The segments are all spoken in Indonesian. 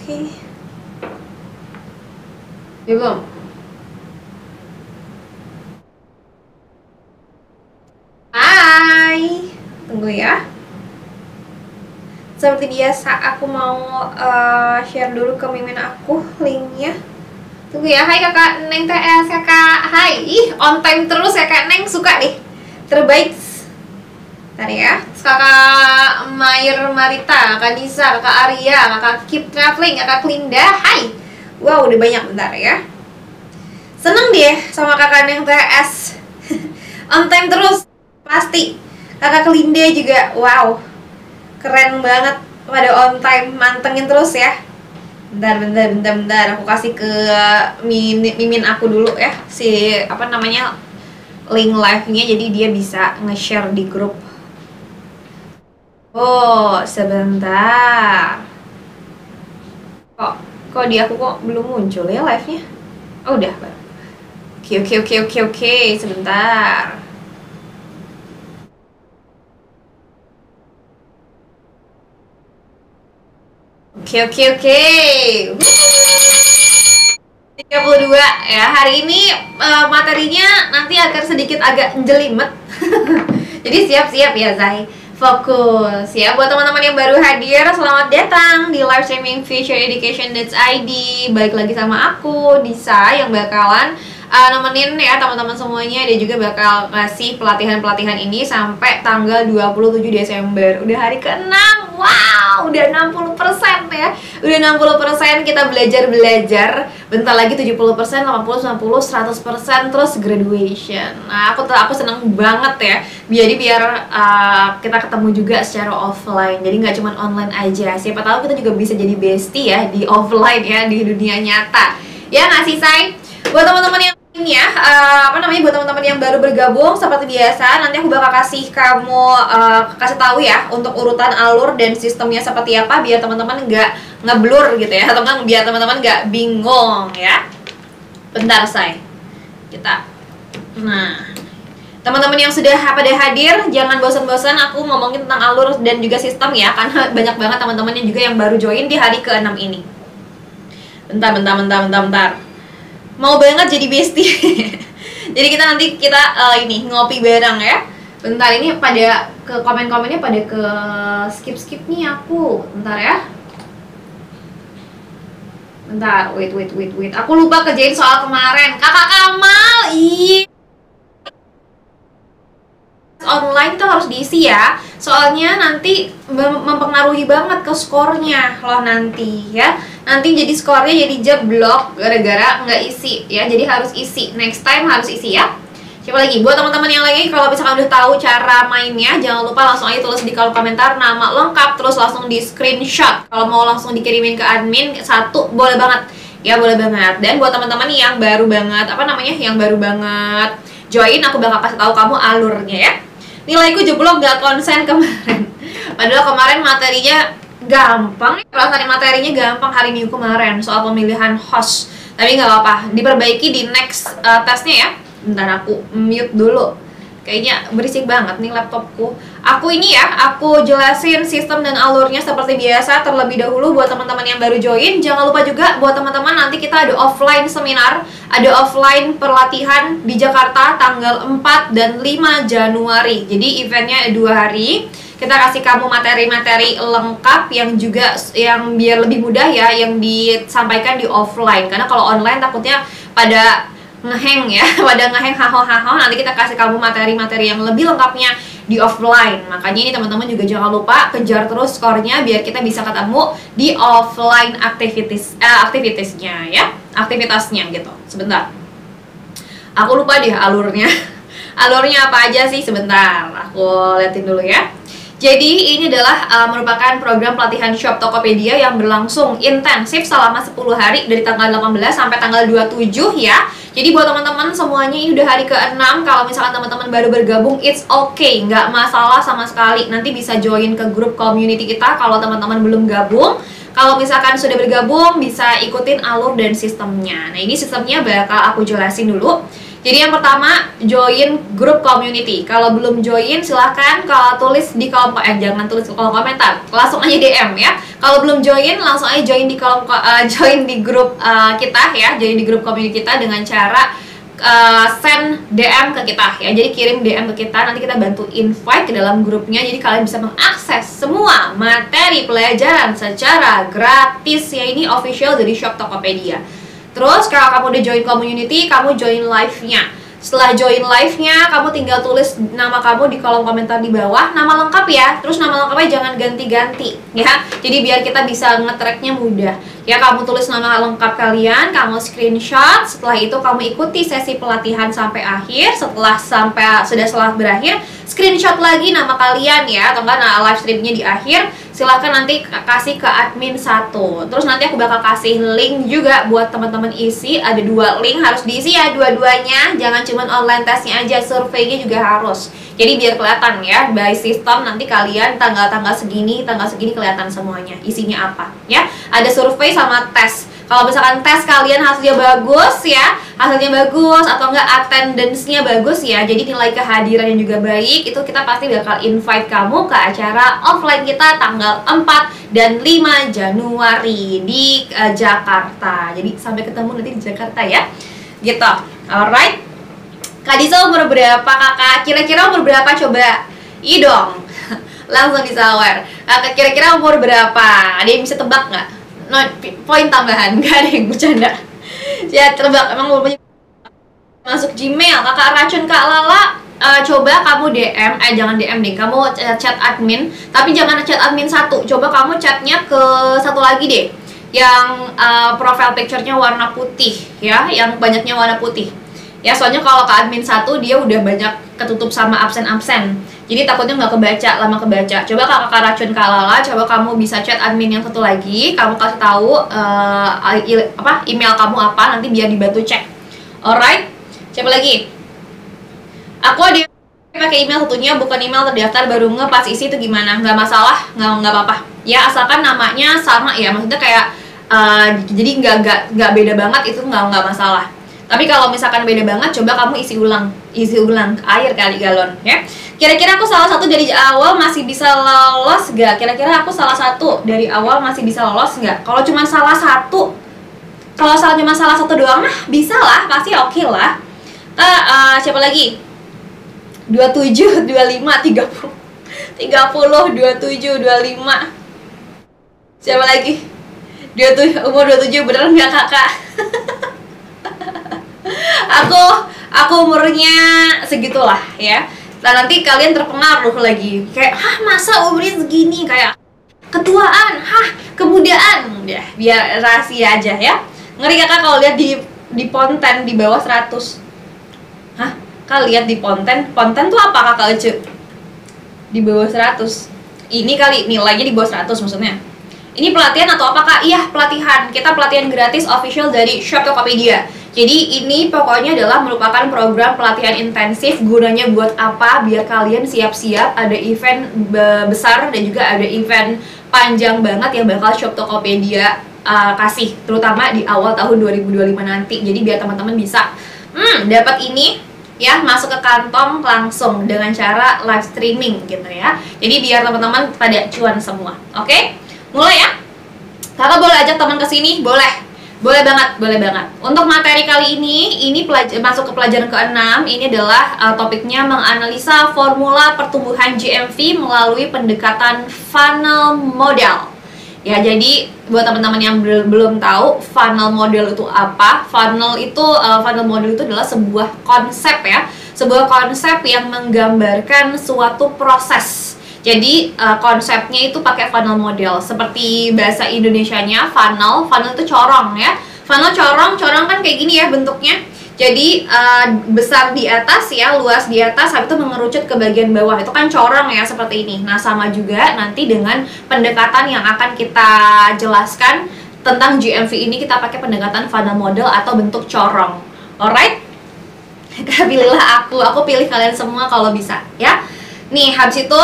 Oke. Belum. Hai. Tunggu ya. Seperti biasa aku mau share dulu ke Mimin aku linknya. Tunggu ya. Hai kakak Neng TS, kakak. Hai. Ih, on time terus ya kak Neng, suka deh. Terbaik. Ntar ya. Kakak Mayer Marita, kakak Nisa, kakak Arya, kakak Keep Traveling, kakak Klinda. Hai. Wow, udah banyak, bentar ya. Seneng deh sama kakak Neng TS. On time terus pasti. Kakak Klinda juga. Wow. Keren banget pada on time, mantengin terus ya. Bentar. Aku kasih ke Mimin aku dulu ya. Si apa namanya? Link live-nya, jadi dia bisa nge-share di grup. Oh, sebentar. Kok di aku kok belum muncul ya live-nya? Oh, udah, Pak. Oke, sebentar. Oke. 32 ya. Hari ini materinya nanti akan sedikit agak jelimet. Jadi siap-siap ya, Zai. Fokus ya. Buat teman-teman yang baru hadir, selamat datang di live streaming futureeducation.id. Balik lagi sama aku, Disa, yang bakalan nemenin ya teman-teman semuanya. Dia juga bakal ngasih pelatihan-pelatihan ini sampai tanggal 27 Desember. Udah hari ke-6. Wow, udah 60% ya. Udah 60% kita belajar. Bentar lagi 70%, 80, 90, 100% terus graduation. Nah, aku seneng banget ya. Biar kita ketemu juga secara offline. Jadi nggak cuma online aja. Siapa tahu kita juga bisa jadi bestie ya di offline ya, di dunia nyata. Ya nggak sih, Say? Buat teman-teman yang ini ya, buat teman-teman yang baru bergabung, seperti biasa nanti aku bakal kasih kamu kasih tahu ya untuk urutan alur dan sistemnya seperti apa, biar teman-teman nggak ngeblur gitu ya, biar teman-teman nggak bingung ya. Bentar, Say. Nah, teman-teman yang sudah pada hadir, jangan bosan-bosan aku ngomongin tentang alur dan juga sistem ya, karena banyak banget teman-teman yang juga yang baru join di hari ke-6 ini. Bentar. Mau banget jadi bestie. Jadi nanti kita ini ngopi bareng ya. Bentar, ini pada ke komen-komennya pada ke skip nih aku. Bentar ya. Bentar, wait. Aku lupa kerjain soal kemarin. Kakak Kamal, online tuh harus diisi ya, soalnya nanti mempengaruhi banget ke skornya loh nanti ya. Nanti jadi skornya jadi jeblok gara-gara nggak isi ya, jadi harus isi, next time harus isi ya. Siapa lagi? Buat teman-teman yang lagi, kalau misalkan udah tahu cara mainnya, jangan lupa langsung aja tulis di kolom komentar nama lengkap, terus langsung di screenshot. Kalau mau langsung dikirimin ke admin satu, boleh banget ya, boleh banget. Dan buat teman-teman yang baru banget join, aku bakal kasih tahu kamu alurnya ya. Nilaiku jeblok gak konsen kemarin. Padahal kemarin materinya gampang. Perasaan materinya gampang hari Minggu kemarin soal pemilihan host. Tapi nggak apa-apa, diperbaiki di next tesnya ya. Bentar, aku mute dulu. Kayaknya berisik banget nih laptopku. Aku jelasin sistem dan alurnya seperti biasa terlebih dahulu buat teman-teman yang baru join. Jangan lupa juga buat teman-teman, nanti kita ada offline seminar, ada offline pelatihan di Jakarta tanggal 4 dan 5 Januari. Jadi eventnya 2 hari. Kita kasih kamu materi-materi lengkap yang biar lebih mudah ya, yang disampaikan di offline. Karena kalau online takutnya pada ngeheng ya, pada ngeheng haho. Nanti kita kasih kamu materi-materi yang lebih lengkapnya di offline. Makanya ini teman-teman juga jangan lupa kejar terus skornya biar kita bisa ketemu di offline aktivitasnya ya, aktivitasnya gitu. Sebentar, aku lupa deh alurnya. Alurnya apa aja sih? Sebentar, aku liatin dulu ya. Jadi ini adalah merupakan program pelatihan Shop Tokopedia yang berlangsung intensif selama 10 hari dari tanggal 18 sampai tanggal 27 ya. Jadi buat teman-teman semuanya, ini udah hari ke-6. Kalau misalkan teman-teman baru bergabung, it's okay, nggak masalah sama sekali. Nanti bisa join ke grup community kita kalau teman-teman belum gabung. Kalau misalkan sudah bergabung, bisa ikutin alur dan sistemnya. Nah, ini sistemnya bakal aku jelasin dulu. Jadi yang pertama, join grup community. Kalau belum join, silahkan kalau tulis di kolom jangan tulis di kolom komentar, langsung aja DM ya. Kalau belum join, langsung aja join di kolom join di grup kita ya, join di grup community kita dengan cara send DM ke kita ya. Jadi kirim DM ke kita, nanti kita bantu invite ke dalam grupnya. Jadi kalian bisa mengakses semua materi pelajaran secara gratis ya. Ini official dari Shop Tokopedia. Terus kalau kamu udah join community, kamu join live-nya. Setelah join live-nya, kamu tinggal tulis nama kamu di kolom komentar di bawah, nama lengkap ya. Terus nama lengkapnya jangan ganti-ganti ya. Jadi biar kita bisa nge-tracknya mudah. Ya, kamu tulis nama lengkap kalian, kamu screenshot. Setelah itu kamu ikuti sesi pelatihan sampai akhir. Setelah berakhir, screenshot lagi nama kalian ya, atau enggak live streamnya di akhir. Silahkan nanti kasih ke admin 1. Terus nanti aku bakal kasih link juga buat teman-teman isi. Ada 2 link, harus diisi ya dua-duanya. Jangan cuma online testnya aja, surveinya juga harus. Jadi biar kelihatan ya, by system nanti kalian tanggal-tanggal segini kelihatan semuanya. Isinya apa ya. Ada survei sama tes. Kalau misalkan tes kalian hasilnya bagus ya, atau enggak attendance-nya bagus ya, jadi nilai kehadirannya juga baik, itu kita pasti bakal invite kamu ke acara offline kita tanggal 4 dan 5 Januari di Jakarta. Jadi sampai ketemu nanti di Jakarta ya. Gitu. Alright. Kak Disa umur berapa kakak? Kira-kira umur berapa coba? Ih dong. Langsung disawer. Kakak kira-kira umur berapa? Ada yang bisa tebak nggak? No, poin tambahan, gak ada yang bercanda. Ya tebak, emang umurnya. Masuk Gmail, kakak racun Kak Lala. Coba kamu DM, jangan DM deh, kamu chat admin. Tapi jangan chat admin 1, coba kamu chatnya ke satu lagi deh, yang profile picture-nya warna putih ya, yang banyaknya warna putih ya. Soalnya kalau ke admin 1 dia udah banyak ketutup sama absen-absen, jadi takutnya nggak kebaca, lama kebaca. Coba kakak racun Kak Lala, coba kamu bisa chat admin yang satu lagi, kamu kasih tahu email kamu apa, nanti biar dibantu cek. Alright, siapa lagi? Aku ada pakai email satunya, bukan email terdaftar, baru pas isi itu gimana? Nggak masalah, nggak apa-apa ya, asalkan namanya sama ya, maksudnya kayak jadi nggak beda banget, itu nggak masalah. Tapi kalau misalkan beda banget, coba kamu isi ulang air kali galon ya. Kira-kira aku salah satu dari awal masih bisa lolos nggak? Kira-kira aku salah satu dari awal masih bisa lolos nggak? Kalau cuma salah satu, cuma salah satu doang mah bisa lah, pasti oke lah. Siapa lagi? 27, 25, 30, 27, 25. Siapa lagi? Umur 27, beneran nggak kakak? Aku umurnya segitulah ya. Nah, nanti kalian terpengaruh lagi, kayak masa umurnya segini, kayak ketuaan, kemudaan, ya biar rahasia aja ya. Ngeri kakak kalau lihat di Ponten di bawah 100. Kak lihat di Ponten tuh apa kakak Ece? Di bawah 100. Ini kali nilainya di bawah 100 maksudnya. Ini pelatihan atau apa kak? Iya, pelatihan. Kita pelatihan gratis official dari Shop Tokopedia. Jadi ini pokoknya adalah merupakan program pelatihan intensif. Gunanya buat apa? Biar kalian siap-siap ada event besar dan juga ada event panjang banget yang bakal Shop Tokopedia kasih, terutama di awal tahun 2025 nanti. Jadi biar teman-teman bisa dapat ini ya, masuk ke kantong langsung dengan cara live streaming gitu ya. Jadi biar teman-teman pada cuan semua. Oke? Mulai ya. Kakak boleh ajak teman ke sini? Boleh banget. Untuk materi kali ini masuk ke pelajaran ke-6. Ini adalah topiknya menganalisa formula pertumbuhan GMV melalui pendekatan funnel model. Ya, jadi buat teman-teman yang belum tahu funnel model itu apa, funnel model itu adalah sebuah konsep ya, sebuah konsep yang menggambarkan suatu proses. Jadi konsepnya itu pakai funnel model. Seperti bahasa Indonesianya funnel itu corong ya. Funnel corong kan kayak gini ya bentuknya. Jadi besar di atas ya, luas di atas, habis itu mengerucut ke bagian bawah. Itu kan corong ya, seperti ini. Nah, sama juga nanti dengan pendekatan yang akan kita jelaskan tentang GMV ini, kita pakai pendekatan funnel model atau bentuk corong. Alright? Pilihlah aku pilih kalian semua kalau bisa ya. Nih, habis itu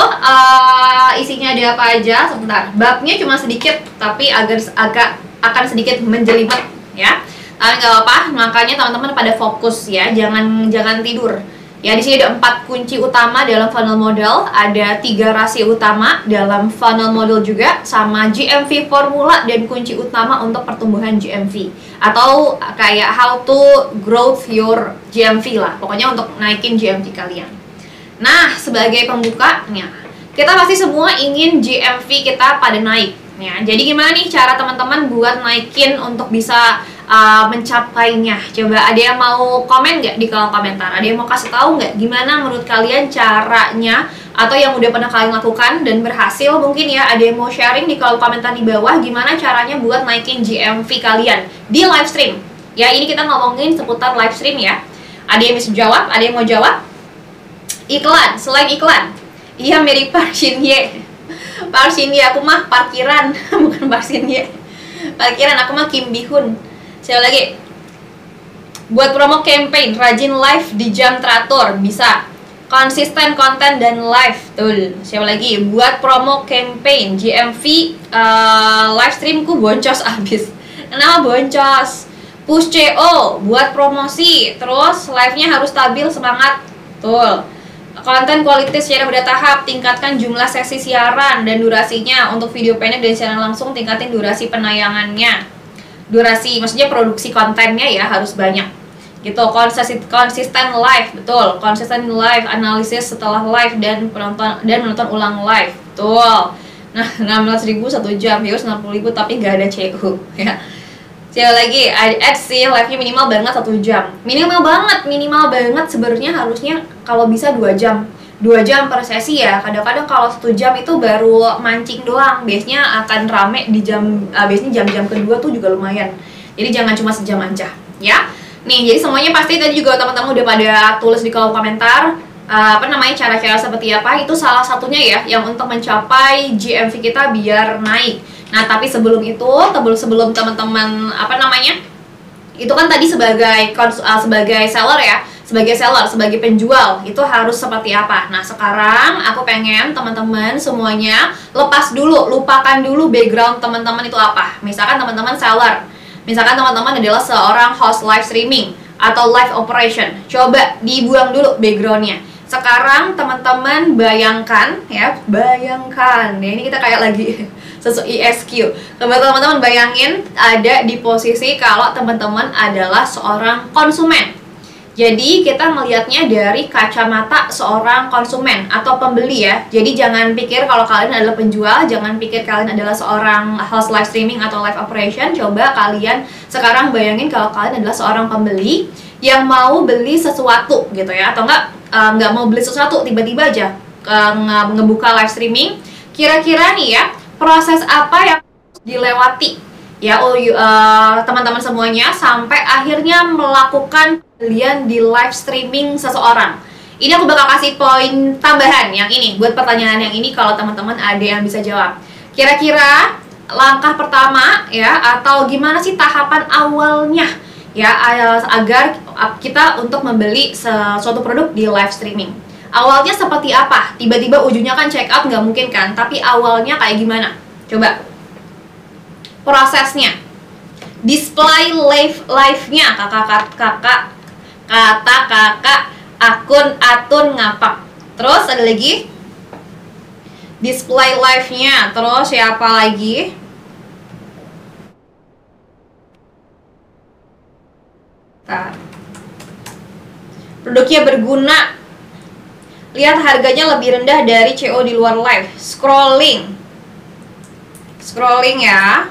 isinya ada apa aja? Sebentar. Babnya cuma sedikit, tapi akan sedikit menjelimet ya. Tapi nggak apa-apa, makanya teman-teman pada fokus ya, jangan tidur. Ya, di sini ada 4 kunci utama dalam funnel model, ada 3 rasio utama dalam funnel model juga, sama GMV formula dan kunci utama untuk pertumbuhan GMV. Atau kayak how to grow your GMV lah, pokoknya untuk naikin GMV kalian. Nah, sebagai pembukanya, kita pasti semua ingin GMV kita pada naik. Ya, jadi gimana nih cara teman-teman buat naikin untuk bisa mencapainya? Coba ada yang mau komen nggak di kolom komentar? Ada yang mau kasih tahu nggak gimana menurut kalian caranya, atau yang udah pernah kalian lakukan dan berhasil mungkin ya? Ada yang mau sharing di kolom komentar di bawah gimana caranya buat naikin GMV kalian di live stream? Ya, ini kita ngomongin seputar live stream ya. Ada yang bisa jawab? Ada yang mau jawab? Iklan, selain iklan. Iya, mirip Parsinye. Parsinye, aku mah parkiran, bukan Parsinye. Parkiran, aku mah Kim Bihun. Siapa lagi? Buat promo campaign, rajin live di jam teratur, bisa. Konsisten konten dan live, tuh. Siapa lagi? Buat promo campaign, GMV live streamku boncos abis. Kenapa boncos? Push CO, buat promosi, terus live-nya harus stabil, semangat. Tuh. Konten kualitas secara bertahap, tingkatkan jumlah sesi siaran dan durasinya. Untuk video pendek dan siaran langsung, tingkatin durasi penayangannya. Durasi, maksudnya produksi kontennya ya harus banyak. Gitu, konsisten live, betul. Konsisten live, analisis setelah live dan menonton ulang live. Betul. Nah, 16.000 1 jam, ya 90.000 tapi nggak ada CU ya. Siapa lagi? Ads sih, live-nya minimal banget 1 jam. Minimal banget sebenarnya harusnya kalau bisa 2 jam. 2 jam per sesi ya. Kadang-kadang kalau 1 jam itu baru mancing doang. Biasanya akan rame di biasanya jam-jam kedua tuh juga lumayan. Jadi jangan cuma sejam aja, ya. Nih, jadi semuanya pasti tadi juga teman-teman udah pada tulis di kolom komentar cara-cara seperti apa. Itu salah satunya ya yang untuk mencapai GMV kita biar naik. Nah, tapi sebelum itu, sebelum teman-teman itu kan tadi sebagai seller ya, sebagai penjual itu harus seperti apa. Nah, sekarang aku pengen teman-teman semuanya lupakan dulu background teman-teman itu apa. Misalkan teman-teman seller, misalkan teman-teman adalah seorang host live streaming atau live operation, coba dibuang dulu backgroundnya. Sekarang teman-teman bayangkan ya, ini kita kayak lagi sesuai ISQ. Teman-teman bayangin ada di posisi kalau teman-teman adalah seorang konsumen. Jadi kita melihatnya dari kacamata seorang konsumen atau pembeli ya. Jadi jangan pikir kalau kalian adalah penjual, jangan pikir kalian adalah seorang host live streaming atau live operation. Coba kalian sekarang bayangin kalau kalian adalah seorang pembeli yang mau beli sesuatu gitu ya, atau nggak mau beli sesuatu, tiba-tiba aja ngebuka live streaming. Kira-kira nih ya, proses apa yang dilewati ya teman-teman semuanya sampai akhirnya melakukan pembelian di live streaming seseorang. Ini aku bakal kasih poin tambahan yang ini buat pertanyaan yang ini kalau teman-teman ada yang bisa jawab. Kira-kira langkah pertama ya, atau gimana sih tahapan awalnya ya agar kita untuk membeli suatu produk di live streaming. Awalnya seperti apa? Tiba-tiba ujungnya kan check out, nggak mungkin kan? Tapi awalnya kayak gimana? Coba prosesnya. Display live-nya kakak akun atun ngapak. Terus ada lagi display live-nya. Terus siapa lagi? Produknya berguna. Lihat harganya lebih rendah dari CO di luar live. Scrolling ya.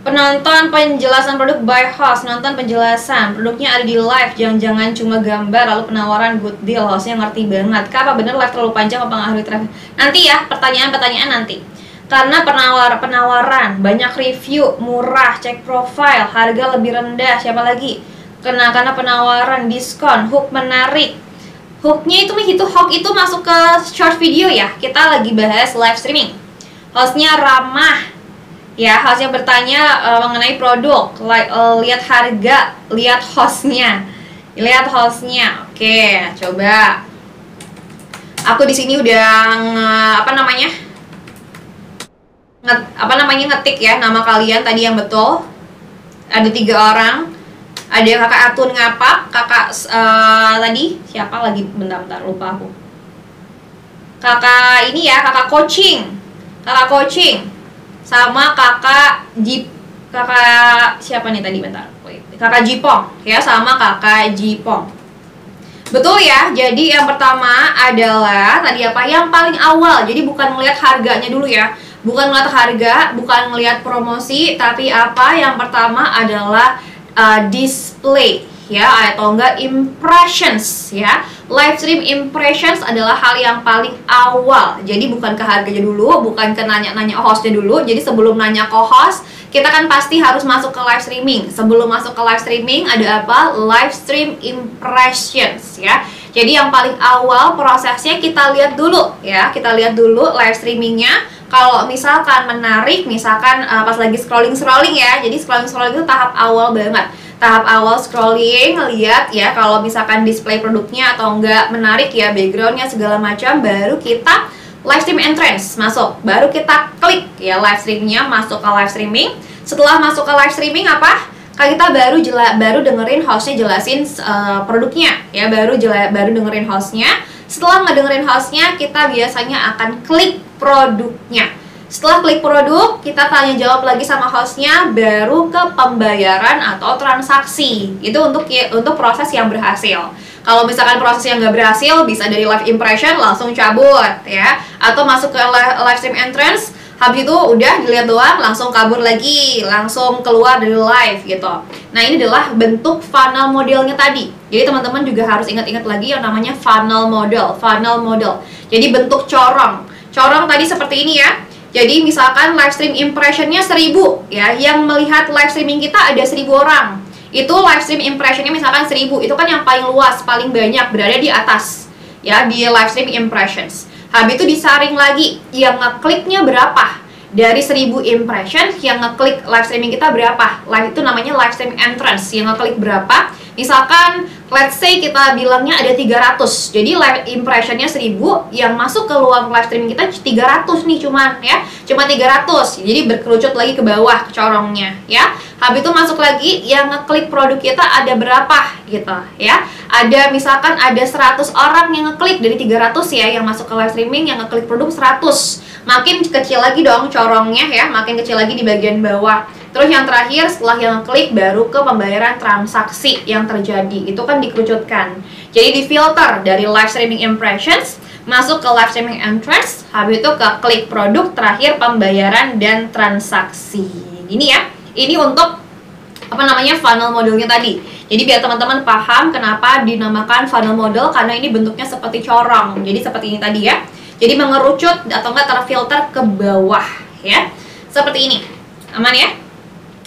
Penonton penjelasan produk by host, nonton penjelasan produknya ada di live, jangan cuma gambar lalu penawaran good deal. Hostnya ngerti banget. Apa bener live terlalu panjang apa ngaruhi traffic? Nanti ya, pertanyaan nanti. Karena penawaran, banyak review, murah, cek profile, harga lebih rendah, siapa lagi? Karena penawaran, diskon, hook menarik. Hooknya hook itu masuk ke short video ya. Kita lagi bahas live streaming. Hostnya ramah. Ya, hostnya bertanya mengenai produk, lihat harga, lihat hostnya. Oke, coba. Aku di sini udah ngetik ya nama kalian tadi yang betul. Ada 3 orang. Ada kakak Atun Ngapak, kakak tadi siapa lagi, bentar lupa aku. Kakak ini ya, kakak coaching, sama kakak siapa nih tadi, bentar, kakak Jipong ya, sama kakak Jipong. Betul ya. Jadi yang pertama adalah tadi apa, yang paling awal. Jadi bukan melihat harganya dulu ya, bukan melihat harga, bukan melihat promosi, tapi apa, yang pertama adalah display ya, atau enggak impressions ya. Live stream impressions adalah hal yang paling awal. Jadi bukan ke harganya dulu, bukan ke nanya-nanya hostnya dulu. Jadi sebelum nanya ke host, kita kan pasti harus masuk ke live streaming. Sebelum masuk ke live streaming ada apa? Live stream impressions ya. Jadi yang paling awal prosesnya kita lihat dulu ya, kita lihat dulu live streamingnya. Kalau misalkan menarik, misalkan pas lagi scrolling ya, jadi scrolling itu tahap awal banget. Tahap awal scrolling, lihat ya, kalau misalkan display produknya atau enggak menarik ya, backgroundnya segala macam, baru kita live stream entrance masuk, baru kita klik ya live streamingnya, masuk ke live streaming. Setelah masuk ke live streaming apa? Kita baru dengerin hostnya jelasin produknya ya, baru dengerin hostnya. Setelah ngedengerin hostnya, kita biasanya akan klik produknya. Setelah klik produk, kita tanya jawab lagi sama hostnya, baru ke pembayaran atau transaksi. Itu untuk proses yang berhasil. Kalau misalkan proses yang nggak berhasil, bisa dari live impression langsung cabut ya, atau masuk ke live stream entrance, habis itu udah dilihat doang, langsung kabur lagi, langsung keluar dari live gitu. Nah, ini adalah bentuk funnel modelnya tadi. Jadi teman-teman juga harus ingat-ingat lagi yang namanya funnel model. Jadi bentuk corong tadi seperti ini ya. Jadi misalkan live stream impressionnya 1000 ya, yang melihat live streaming kita ada 1000 orang. Itu live stream impressionnya misalkan 1000, itu kan yang paling luas, paling banyak berada di atas ya, di live stream impressions. Habis itu disaring lagi, yang ngekliknya berapa. Dari 1000 impression, yang ngeklik live streaming kita berapa. Live itu namanya live stream entrance, yang ngeklik berapa. Misalkan, let's say kita bilangnya ada 300. Jadi live impressionnya 1000, yang masuk ke luar live streaming kita 300 nih cuman ya. Cuma 300, jadi berkerucut lagi ke bawah corongnya ya. Habis itu masuk lagi, yang ngeklik produk kita ada berapa gitu ya. Ada misalkan ada 100 orang yang ngeklik dari 300 ya, yang masuk ke live streaming, yang ngeklik produk 100. Makin kecil lagi dong corongnya ya, makin kecil lagi di bagian bawah. Terus yang terakhir setelah yang klik baru ke pembayaran transaksi yang terjadi. Itu kan dikerucutkan. Jadi difilter dari live streaming impressions, masuk ke live streaming entrance, habis itu ke klik produk, terakhir pembayaran dan transaksi. Ini ya. Ini untuk apa namanya, funnel modelnya tadi. Jadi biar teman-teman paham kenapa dinamakan funnel model, karena ini bentuknya seperti corong. Jadi seperti ini tadi ya. Jadi mengerucut atau enggak terfilter ke bawah ya. Seperti ini. Aman ya?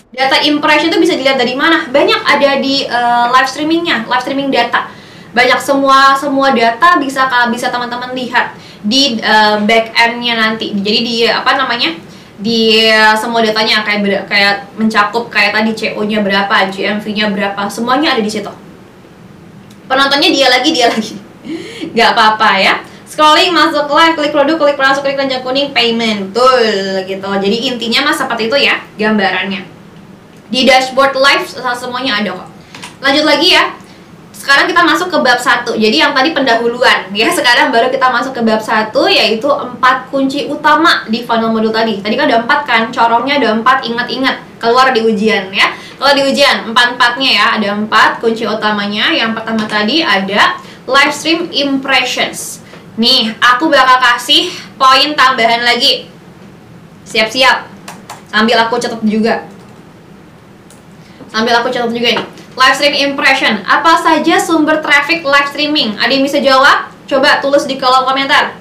Data impression itu bisa dilihat dari mana? Banyak ada di live streamingnya, live streaming data. Banyak, semua data bisa teman-teman lihat di back end-nya nanti. Jadi di apa namanya? Di semua datanya kayak mencakup kayak tadi CO-nya berapa, GMV-nya berapa, semuanya ada di situ. Penontonnya dia lagi. Nggak apa-apa ya. Scrolling, masuk live, klik produk, klik masuk, klik keranjang kuning, payment, tuh gitu. Jadi intinya mas seperti itu ya gambarannya. Di dashboard live semuanya ada kok. Lanjut lagi ya. Sekarang kita masuk ke bab 1. Jadi yang tadi pendahuluan ya, sekarang baru kita masuk ke bab 1, yaitu 4 kunci utama di funnel model tadi. Tadi kan ada 4 kan, corongnya ada 4, ingat-ingat keluar di ujian ya. Kalau di ujian 4-4-nya ya, ada 4 kunci utamanya. Yang pertama tadi ada live stream impressions. Nih, aku bakal kasih poin tambahan lagi. Siap-siap. Sambil aku catat juga. Nih. Live stream impression. Apa saja sumber traffic live streaming? Ada yang bisa jawab? Coba tulis di kolom komentar.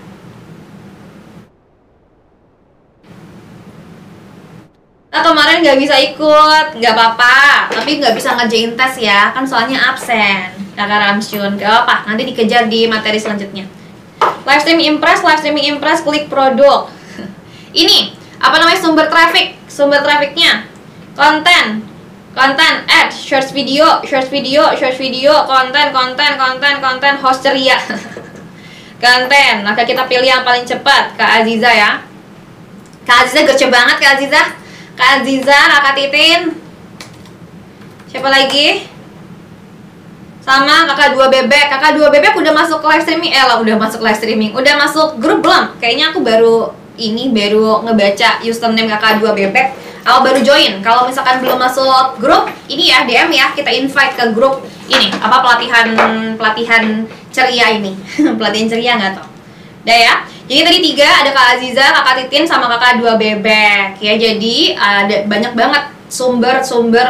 Nah, kemarin nggak bisa ikut, nggak apa-apa. Tapi nggak bisa ngerjain tes ya, kan soalnya absen. Kakak Ramsyun, nggak apa, nanti dikejar di materi selanjutnya. Live streaming impress, klik produk. Ini apa namanya sumber traffic? Sumber trafficnya konten, ads, short video, konten, host ceria. Konten. Maka kita pilih yang paling cepat, Kak Aziza ya. Kak Aziza gercep banget, Kak Aziza, Kakak Titin. Siapa lagi? Sama kakak dua bebek. Kakak dua bebek udah masuk live streaming. Udah masuk live streaming. Udah masuk grup belum? Kayaknya aku baru ngebaca username kakak dua bebek. Aku baru join. Kalau misalkan belum masuk grup, ini ya DM ya, kita invite ke grup ini. Apa pelatihan ceria ini? Pelatihan ceria nggak tau. Udah ya. Jadi tadi 3 ada Kak Aziza, Kakak Titin, sama kakak dua bebek ya. Jadi ada banyak banget sumber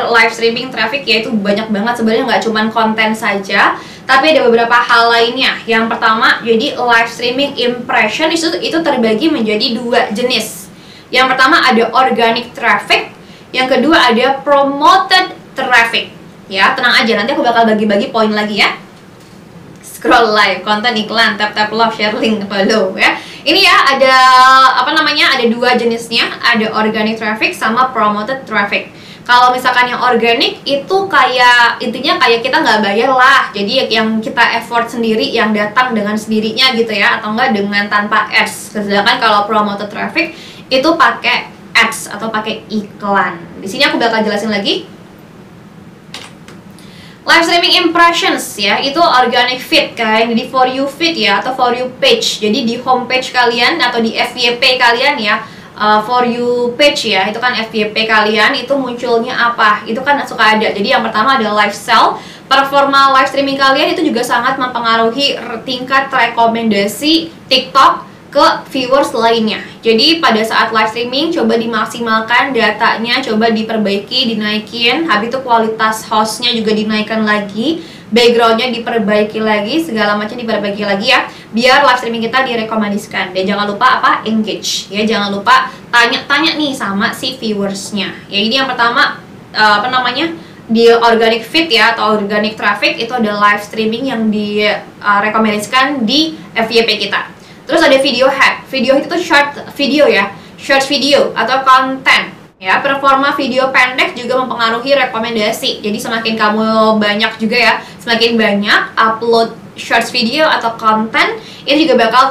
live streaming traffic ya, itu banyak banget sebenarnya, nggak cuman konten saja, tapi ada beberapa hal lainnya. Yang pertama, jadi live streaming impression itu terbagi menjadi 2 jenis. Yang pertama ada organic traffic, yang kedua ada promoted traffic. Ya, tenang aja, nanti aku bakal bagi-bagi poin lagi ya. Scroll live, konten iklan, tap love, share link, follow ya. Ini ya ada ada 2 jenisnya, ada organic traffic sama promoted traffic. Kalau misalkan yang organic itu kayak intinya kayak kita nggak bayar lah, jadi yang kita effort sendiri, yang datang dengan sendirinya gitu ya, atau enggak dengan tanpa ads. Sedangkan kalau promoted traffic itu pakai ads atau pakai iklan. Di sini aku bakal jelasin lagi. Live streaming impressions ya, itu organic feed kan, jadi for you feed ya, atau for you page. Jadi di homepage kalian atau di FYP kalian ya, for you page ya, itu kan FYP kalian itu munculnya apa? Itu kan suka ada. Jadi yang pertama ada live sell. Performa live streaming kalian itu juga sangat mempengaruhi tingkat rekomendasi TikTok ke viewers lainnya. Jadi pada saat live streaming coba dimaksimalkan datanya, coba diperbaiki, dinaikin, habis itu kualitas hostnya juga dinaikkan lagi, backgroundnya diperbaiki lagi, segala macam diperbaiki lagi ya, biar live streaming kita direkomendasikan. Dan jangan lupa engage ya, jangan lupa tanya-tanya nih sama si viewersnya. Ya ini yang pertama di organic feed ya atau organic traffic itu ada live streaming yang direkomendasikan di FYP kita. Terus ada video hack. Video itu tuh short video ya, short video atau konten ya. Performa video pendek juga mempengaruhi rekomendasi. Jadi semakin kamu banyak juga ya, semakin banyak upload short video atau konten, ini juga bakal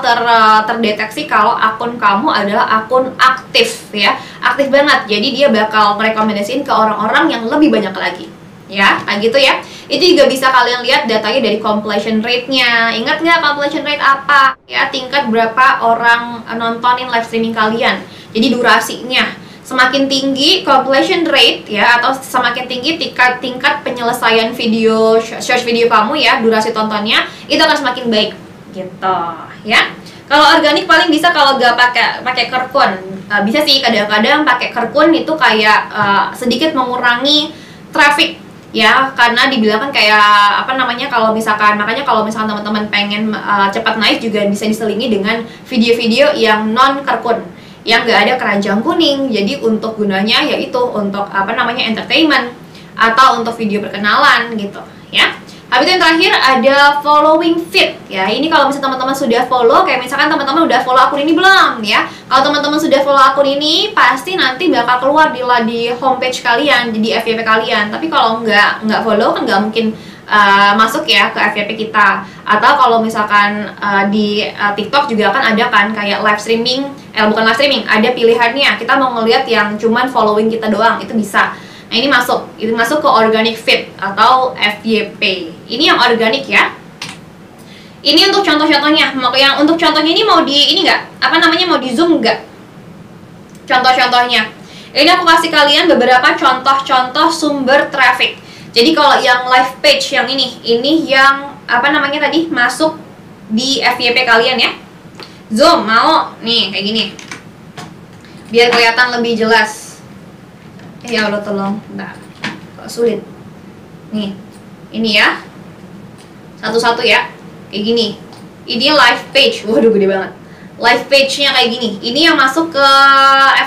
terdeteksi kalau akun kamu adalah akun aktif ya, aktif banget. Jadi dia bakal merekomendasiin ke orang-orang yang lebih banyak lagi. Ya, kayak gitu ya. Itu juga bisa kalian lihat datanya dari completion rate-nya. Ingat nggak completion rate apa? Ya, tingkat berapa orang nontonin live streaming kalian. Jadi durasinya. Semakin tinggi completion rate ya, atau semakin tinggi tingkat penyelesaian video, search video kamu ya, durasi tontonnya, itu akan semakin baik. Gitu, ya. Kalau organik paling bisa kalau nggak pakai kerkun. Bisa sih kadang-kadang pakai kerkun itu kayak sedikit mengurangi traffic. Ya, karena dibilang kan kayak kalau misalkan teman-teman pengen cepat naik juga bisa diselingi dengan video-video yang non kerkun, yang nggak ada keranjang kuning. Jadi untuk gunanya yaitu untuk entertainment atau untuk video perkenalan gitu ya. Habis itu yang terakhir ada following feed ya. Ini kalau misalnya teman-teman sudah follow, kayak misalkan teman-teman udah follow akun ini belum ya. Kalau teman-teman sudah follow akun ini, pasti nanti bakal keluar di homepage kalian, di FYP kalian. Tapi kalau nggak follow kan nggak mungkin masuk ya ke FYP kita. Atau kalau misalkan di TikTok juga kan ada kan kayak live streaming, bukan live streaming, ada pilihannya. Kita mau ngelihat yang cuman following kita doang, itu bisa. Nah ini masuk ke organic feed atau FYP. Ini yang organik ya. Ini untuk contoh-contohnya. Yang untuk contohnya ini mau mau di zoom nggak? Contoh-contohnya. Ini aku kasih kalian beberapa contoh-contoh sumber traffic. Jadi kalau yang live page yang ini yang masuk di FYP kalian ya. Zoom mau nih kayak gini. Biar kelihatan lebih jelas. Ya Allah tolong, bentar, kok sulit. Nih, ini ya, satu-satu ya, kayak gini. Ini live page, waduh gede banget. Live page-nya kayak gini. Ini yang masuk ke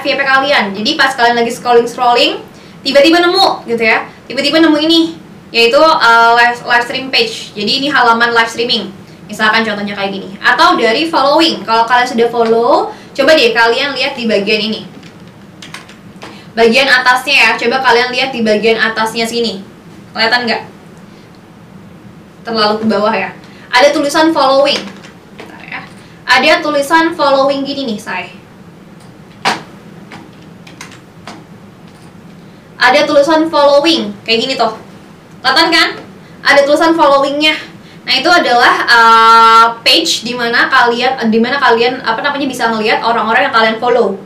FYP kalian. Jadi pas kalian lagi scrolling, tiba-tiba nemu gitu ya. Tiba-tiba nemu ini, yaitu live stream page. Jadi ini halaman live streaming. Misalkan contohnya kayak gini. Atau dari following. Kalau kalian sudah follow, coba deh kalian lihat di bagian ini. Bagian atasnya ya, coba kalian lihat di bagian atasnya sini. Kelihatan nggak? Terlalu ke bawah ya. Ada tulisan following. Bentar ya. Ada tulisan following gini nih, say. Ada tulisan following, kayak gini tuh. Kelihatan kan? Ada tulisan followingnya. Nah itu adalah page dimana kalian apa namanya bisa ngelihat orang-orang yang kalian follow.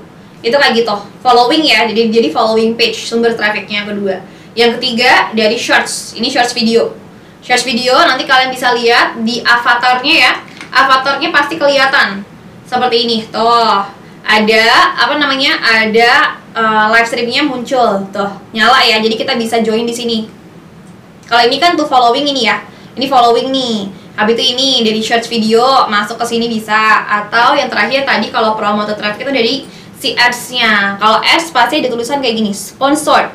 Itu kayak gitu, following ya. Jadi following page, sumber trafficnya yang kedua. Yang ketiga dari shorts. Ini shorts video. Shorts video nanti kalian bisa lihat di avatarnya ya. Avatarnya pasti kelihatan seperti ini. Tuh, ada apa namanya? Ada live streamingnya muncul. Tuh, nyala ya. Jadi kita bisa join di sini. Kalau ini kan tuh following ini ya. Ini following nih. Habis itu ini dari shorts video masuk ke sini bisa. Atau yang terakhir tadi kalau promoted traffic itu dari si ads-nya. Kalau ads pasti ada tulisan kayak gini, sponsored.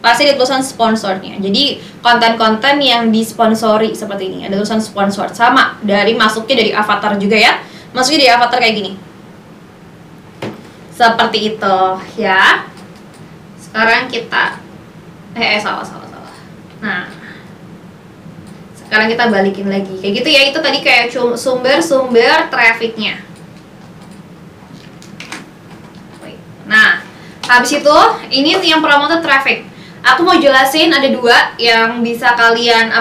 Pasti ada tulisan sponsornya. Jadi konten-konten yang disponsori seperti ini, ada tulisan sponsored. Sama dari masuknya dari avatar juga ya. Masuknya dari avatar kayak gini. Seperti itu ya. Sekarang kita salah. Nah, sekarang kita balikin lagi. Kayak gitu ya, itu tadi kayak sumber-sumber trafficnya. Nah, habis itu ini yang promoted traffic. Aku mau jelasin ada dua yang bisa kalian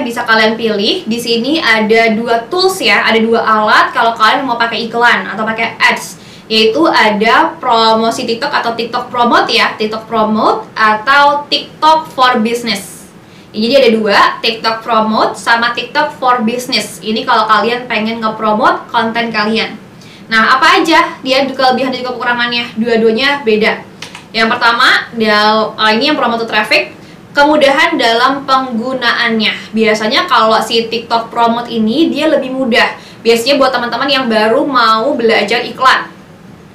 bisa kalian pilih. Di sini ada dua tools ya, ada dua alat kalau kalian mau pakai iklan atau pakai ads. Yaitu ada promosi TikTok atau TikTok Promote ya, TikTok Promote atau TikTok for Business. Jadi ada dua, TikTok Promote sama TikTok for Business. Ini kalau kalian pengen nge-promote konten kalian. Nah, apa aja dia kelebihan dan juga kekurangannya? Dua-duanya beda. Yang pertama, ini yang promoted traffic, kemudahan dalam penggunaannya. Biasanya kalau si TikTok Promote ini dia lebih mudah. Biasanya buat teman-teman yang baru mau belajar iklan,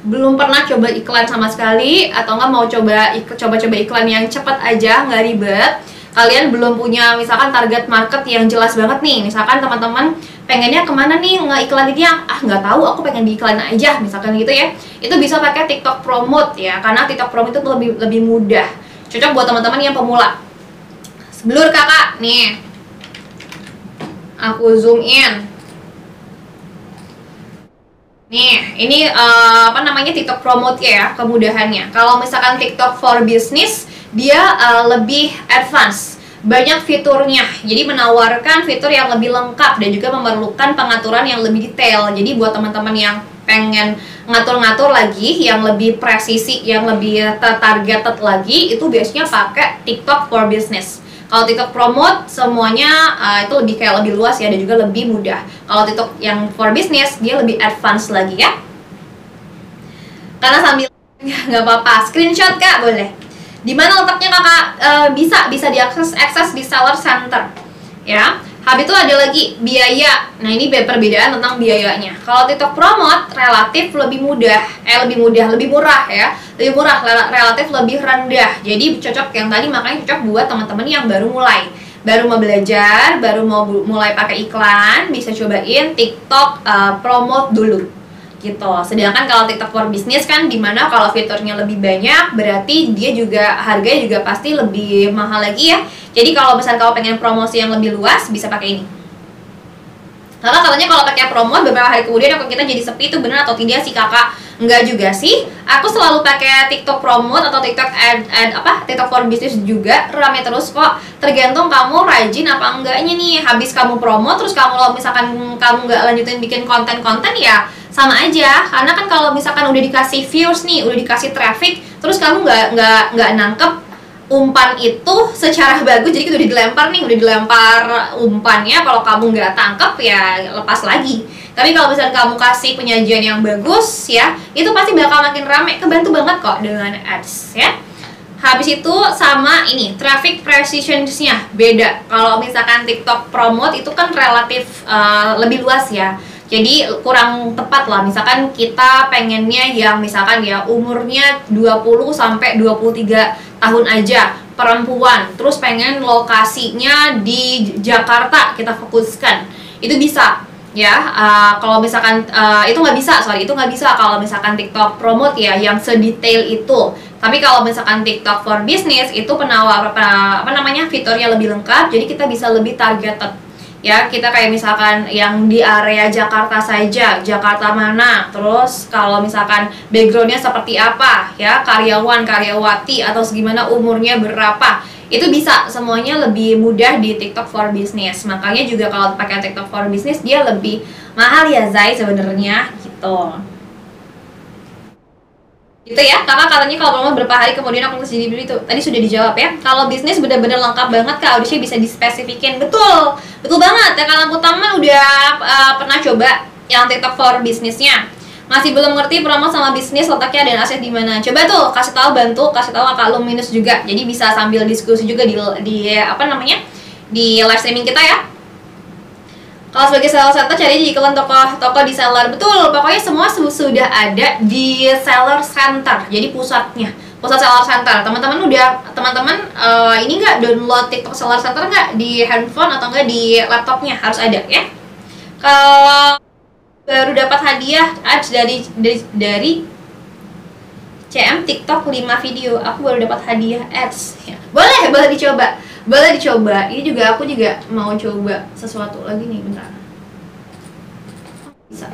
belum pernah coba iklan sama sekali, atau nggak mau coba iklan yang cepat aja, nggak ribet. Kalian belum punya misalkan target market yang jelas banget nih. Misalkan teman-teman pengennya kemana nih nge-iklaninnya? Nggak tahu, aku pengen diiklan aja, misalkan gitu ya. Itu bisa pakai TikTok Promote ya, karena TikTok Promote itu lebih mudah. Cocok buat teman-teman yang pemula. Blur kakak, nih. Aku zoom in. Nih, ini TikTok Promote ya, kemudahannya. Kalau misalkan TikTok for Business, dia lebih advance, banyak fiturnya, jadi menawarkan fitur yang lebih lengkap dan juga memerlukan pengaturan yang lebih detail. Jadi buat teman-teman yang pengen ngatur-ngatur lagi, yang lebih presisi, yang lebih targeted lagi, itu biasanya pakai TikTok for Business. Kalau TikTok Promote semuanya itu lebih luas ya, dan juga lebih mudah. Kalau TikTok yang for Business dia lebih advance lagi ya. Karena sambil nggak apa-apa, screenshot kak boleh. Di mana letaknya kakak? Bisa diakses di seller center ya. Habis itu ada lagi biaya. Nah, ini perbedaan tentang biayanya. Kalau TikTok Promote relatif lebih murah ya. Lebih murah, relatif lebih rendah. Jadi cocok yang tadi, makanya cocok buat teman-teman yang baru mau belajar, baru mau mulai pakai iklan, bisa cobain TikTok Promote dulu gitu. Sedangkan kalau TikTok for Business kan dimana kalau fiturnya lebih banyak, berarti dia juga harganya juga pasti lebih mahal lagi ya. Jadi kalau misalnya kamu pengen promosi yang lebih luas, bisa pakai ini. Karena katanya kalau pakai promote beberapa hari kemudian akun kita jadi sepi, itu benar atau tidak sih kakak? Enggak juga sih. Aku selalu pakai TikTok Promote atau TikTok TikTok for Business juga, rame terus kok. Tergantung kamu rajin apa enggaknya nih. Habis kamu promote terus misalkan kamu nggak lanjutin bikin konten-konten ya sama aja. Karena kan kalau misalkan udah dikasih views nih, udah dikasih traffic, terus kamu nggak nangkep umpan itu secara bagus, jadi udah dilempar umpannya, kalau kamu nggak tangkep ya lepas lagi. Tapi kalau misalnya kamu kasih penyajian yang bagus ya, itu pasti bakal makin rame, kebantu banget kok dengan ads ya. Habis itu sama ini, traffic precision-nya beda. Kalau misalkan TikTok Promote itu kan relatif lebih luas ya. Jadi kurang tepat lah, misalkan kita pengennya yang misalkan ya umurnya 20 sampai 23 tahun aja, perempuan, terus pengen lokasinya di Jakarta kita fokuskan, itu bisa ya. Kalau misalkan itu nggak bisa kalau misalkan TikTok Promote ya yang sedetail itu. Tapi kalau misalkan TikTok for Business itu fiturnya lebih lengkap, jadi kita bisa lebih targeted Ya, kita kayak misalkan yang di area Jakarta saja, Jakarta mana, terus kalau misalkan backgroundnya seperti apa, ya, karyawan, karyawati, atau segimana umurnya berapa, itu bisa semuanya lebih mudah di TikTok for Business. Makanya juga kalau pakai TikTok for Business dia lebih mahal ya Zai sebenarnya gitu. Gitu ya, kakak katanya kalau promo berapa hari kemudian aku jadi beli itu tadi sudah dijawab ya. Kalau bisnis benar-benar lengkap banget kak, audisinya bisa dispesifikin. Betul, betul banget ya. Kalau aku taman udah pernah coba yang TikTok for bisnisnya, masih belum ngerti promo sama bisnis letaknya dan aset di mana. Coba tuh kasih tahu, bantu kasih tahu kakak Luminous juga, jadi bisa sambil diskusi juga di apa namanya, di live streaming kita ya. Kalau sebagai seller center cari di iklan toko di seller. Betul, pokoknya semua sudah ada di seller center. Jadi pusat seller center. Teman-teman ini nggak download TikTok seller center nggak di handphone atau nggak di laptopnya, harus ada ya. Kalau baru dapat hadiah ads dari CM TikTok 5 video, aku baru dapat hadiah ads ya. Boleh dicoba. Ini juga aku juga mau coba sesuatu lagi nih, bentar. Bisa.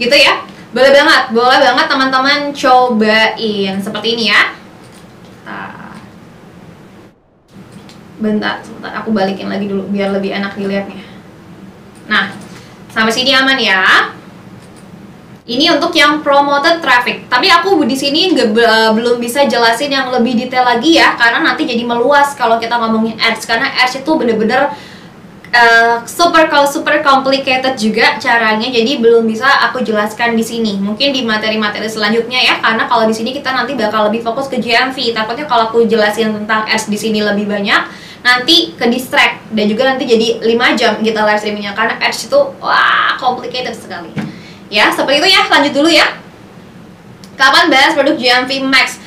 Gitu ya. Boleh banget teman-teman cobain seperti ini ya. Bentar, sebentar aku balikin lagi dulu biar lebih enak dilihatnya. Nah, sampai sini aman ya. Ini untuk yang promoted traffic. Tapi aku di sini belum bisa jelasin yang lebih detail lagi ya, karena nanti jadi meluas kalau kita ngomongin ads. Karena ads itu bener-bener super complicated juga caranya. Jadi belum bisa aku jelaskan di sini. Mungkin di materi-materi selanjutnya ya. Karena kalau di sini kita nanti bakal lebih fokus ke GMV. Takutnya kalau aku jelasin tentang ads di sini lebih banyak, nanti ke distract dan juga nanti jadi 5 jam kita live streamingnya, karena ads itu wah complicated sekali. Ya, seperti itu ya, lanjut dulu ya. Kapan bahas produk GMV Max?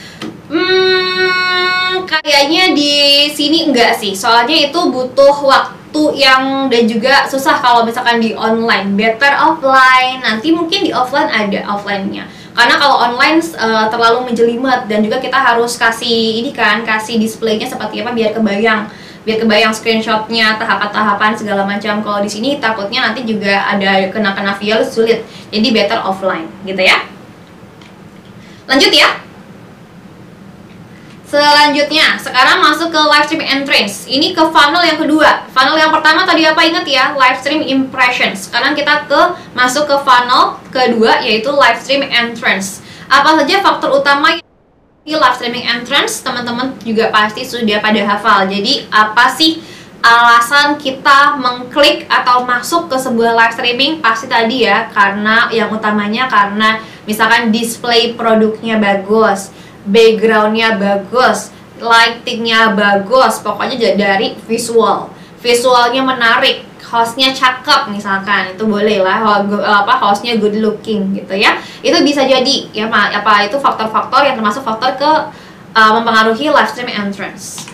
Kayaknya di sini enggak sih. Soalnya itu butuh waktu yang dan juga susah kalau misalkan di online. Better offline. Nanti mungkin di offline ada offline-nya. Karena kalau online terlalu menjelimet dan juga kita harus kasih kasih displaynya seperti apa biar kebayang screenshotnya, tahapan-tahapan segala macam. Kalau di sini takutnya nanti juga ada kena via sulit, jadi better offline gitu ya. Lanjut ya. Selanjutnya, sekarang masuk ke live stream entrance. Ini ke funnel yang kedua. Funnel yang pertama tadi apa, ingat ya, live stream impressions. Sekarang kita masuk ke funnel kedua, yaitu live stream entrance. Apa saja faktor utama live streaming entrance? Teman-teman juga pasti sudah pada hafal. Jadi apa sih alasan kita mengklik atau masuk ke sebuah live streaming? Pasti tadi ya, karena yang utamanya karena misalkan display produknya bagus, backgroundnya bagus, lightingnya bagus, pokoknya dari visualnya menarik, hostnya cakep misalkan, itu boleh lah, hostnya good looking gitu ya. Itu bisa jadi ya, itu faktor-faktor yang termasuk faktor mempengaruhi live stream entrance.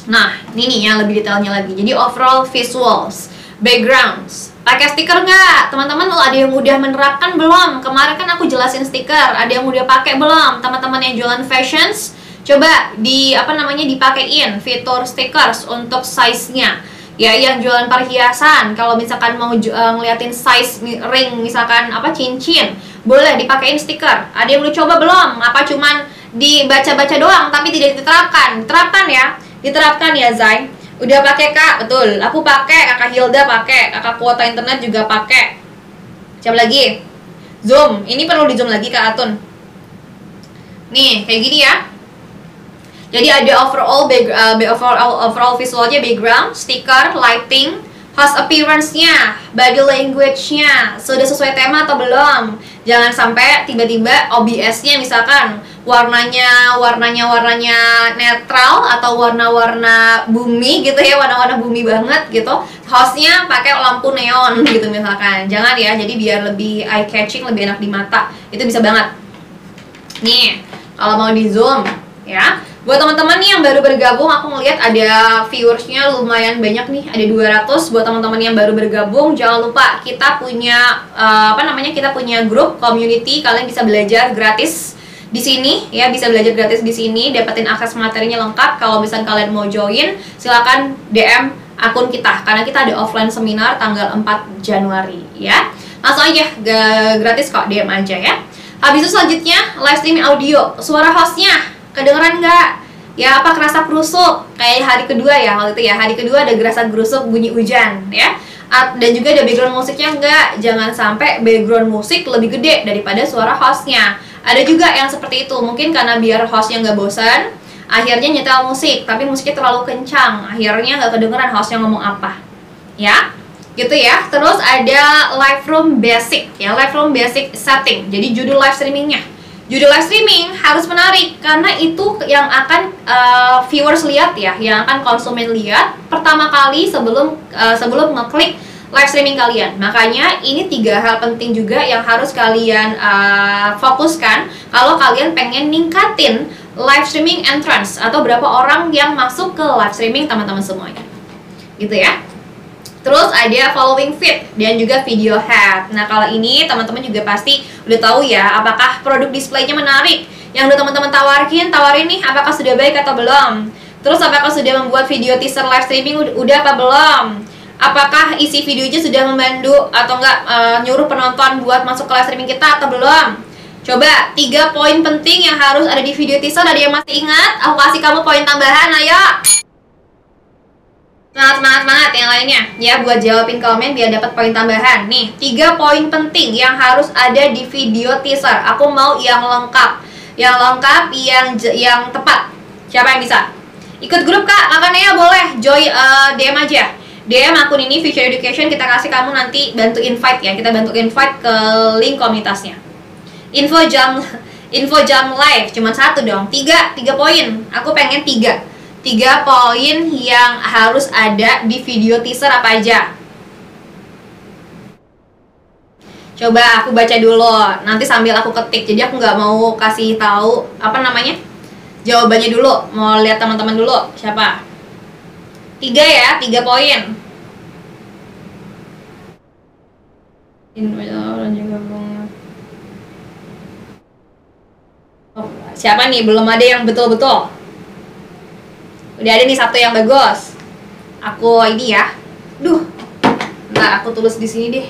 Nah, ini nih yang lebih detailnya lagi. Jadi overall visuals, backgrounds, pakai stiker nggak? Teman-teman ada yang udah menerapkan belum? Kemarin kan aku jelasin stiker, ada yang udah pakai belum? Teman-teman yang jualan fashions, coba dipakein fitur stickers untuk size-nya. Ya, yang jualan perhiasan, kalau misalkan mau ngeliatin size ring, misalkan cincin, boleh dipakein stiker. Ada yang udah coba belum? Apa cuman dibaca-baca doang tapi tidak diterapkan? Diterapkan ya Zai. Udah pakai kak? Betul, aku pakai, kakak Hilda pakai, kakak kuota internet juga pakai. Coba lagi, zoom, ini perlu di zoom lagi kak Atun. Nih, kayak gini ya. Jadi ada overall visualnya, background, stiker, lighting, host appearance-nya, body language-nya, sudah sesuai tema atau belum. Jangan sampai tiba-tiba OBS-nya misalkan warnanya netral atau warna-warna bumi gitu ya, warna-warna bumi banget gitu. Hostnya pakai lampu neon gitu misalkan. Jangan ya, jadi biar lebih eye catching, lebih enak di mata. Itu bisa banget. Nih, kalau mau di zoom ya. Buat teman-teman nih yang baru bergabung, aku ngeliat ada viewersnya lumayan banyak nih, ada 200. Buat teman-teman yang baru bergabung, jangan lupa kita punya kita punya grup community, kalian bisa belajar gratis Di sini ya, bisa belajar gratis di sini, dapetin akses materinya lengkap. Kalau misalnya kalian mau join, silakan DM akun kita karena kita ada offline seminar tanggal 4 Januari ya. Langsung aja, gratis kok, DM aja ya. Habis itu selanjutnya live streaming audio. Suara hostnya kedengeran nggak? Ya, apa kerasa kerusuk? Kayak hari kedua ya, waktu itu ya. Hari kedua ada gerasa gerusuk bunyi hujan ya. Dan juga ada background musiknya nggak? Jangan sampai background musik lebih gede daripada suara hostnya. Ada juga yang seperti itu, mungkin karena biar hostnya nggak bosan, akhirnya nyetel musik, tapi musiknya terlalu kencang, akhirnya nggak kedengeran hostnya ngomong apa. Ya, gitu ya. Terus ada Lightroom Basic ya, Lightroom Basic setting. Jadi judul live streamingnya, judul live streaming harus menarik karena itu yang akan viewers lihat ya, yang akan konsumen lihat pertama kali sebelum ngeklik live streaming kalian. Makanya ini 3 hal penting juga yang harus kalian fokuskan kalau kalian pengen ningkatin live streaming entrance atau berapa orang yang masuk ke live streaming teman-teman semuanya, gitu ya. Terus ada following feed dan juga video head. Nah, kalau ini teman-teman juga pasti udah tahu ya, apakah produk displaynya menarik yang udah teman-teman tawarin nih, apakah sudah baik atau belum. Terus apakah sudah membuat video teaser live streaming udah apa belum. Apakah isi videonya sudah membantu atau enggak nyuruh penonton buat masuk ke live streaming kita atau belum. Coba 3 poin penting yang harus ada di video teaser. Ada yang masih ingat? Aku kasih kamu poin tambahan, ayo. Semangat yang lainnya ya, buat jawabin komen biar dapat poin tambahan. Nih, 3 poin penting yang harus ada di video teaser. Aku mau yang lengkap, yang tepat. Siapa yang bisa? Ikut grup Kak, makanya boleh join, DM aja. DM akun ini Future Education, kita kasih kamu nanti bantu invite ya. Kita bantu invite ke link komunitasnya. Info jam live cuma 1 dong. 3 poin. Aku pengen 3 poin yang harus ada di video teaser apa aja. Coba aku baca dulu, nanti sambil aku ketik. Jadi aku nggak mau kasih tahu jawabannya dulu. Mau lihat teman-teman dulu siapa. 3 ya, 3 poin. Siapa nih? Belum ada yang betul-betul. Udah ada nih 1 yang bagus. Aku ini ya. Ntar aku tulis di sini deh.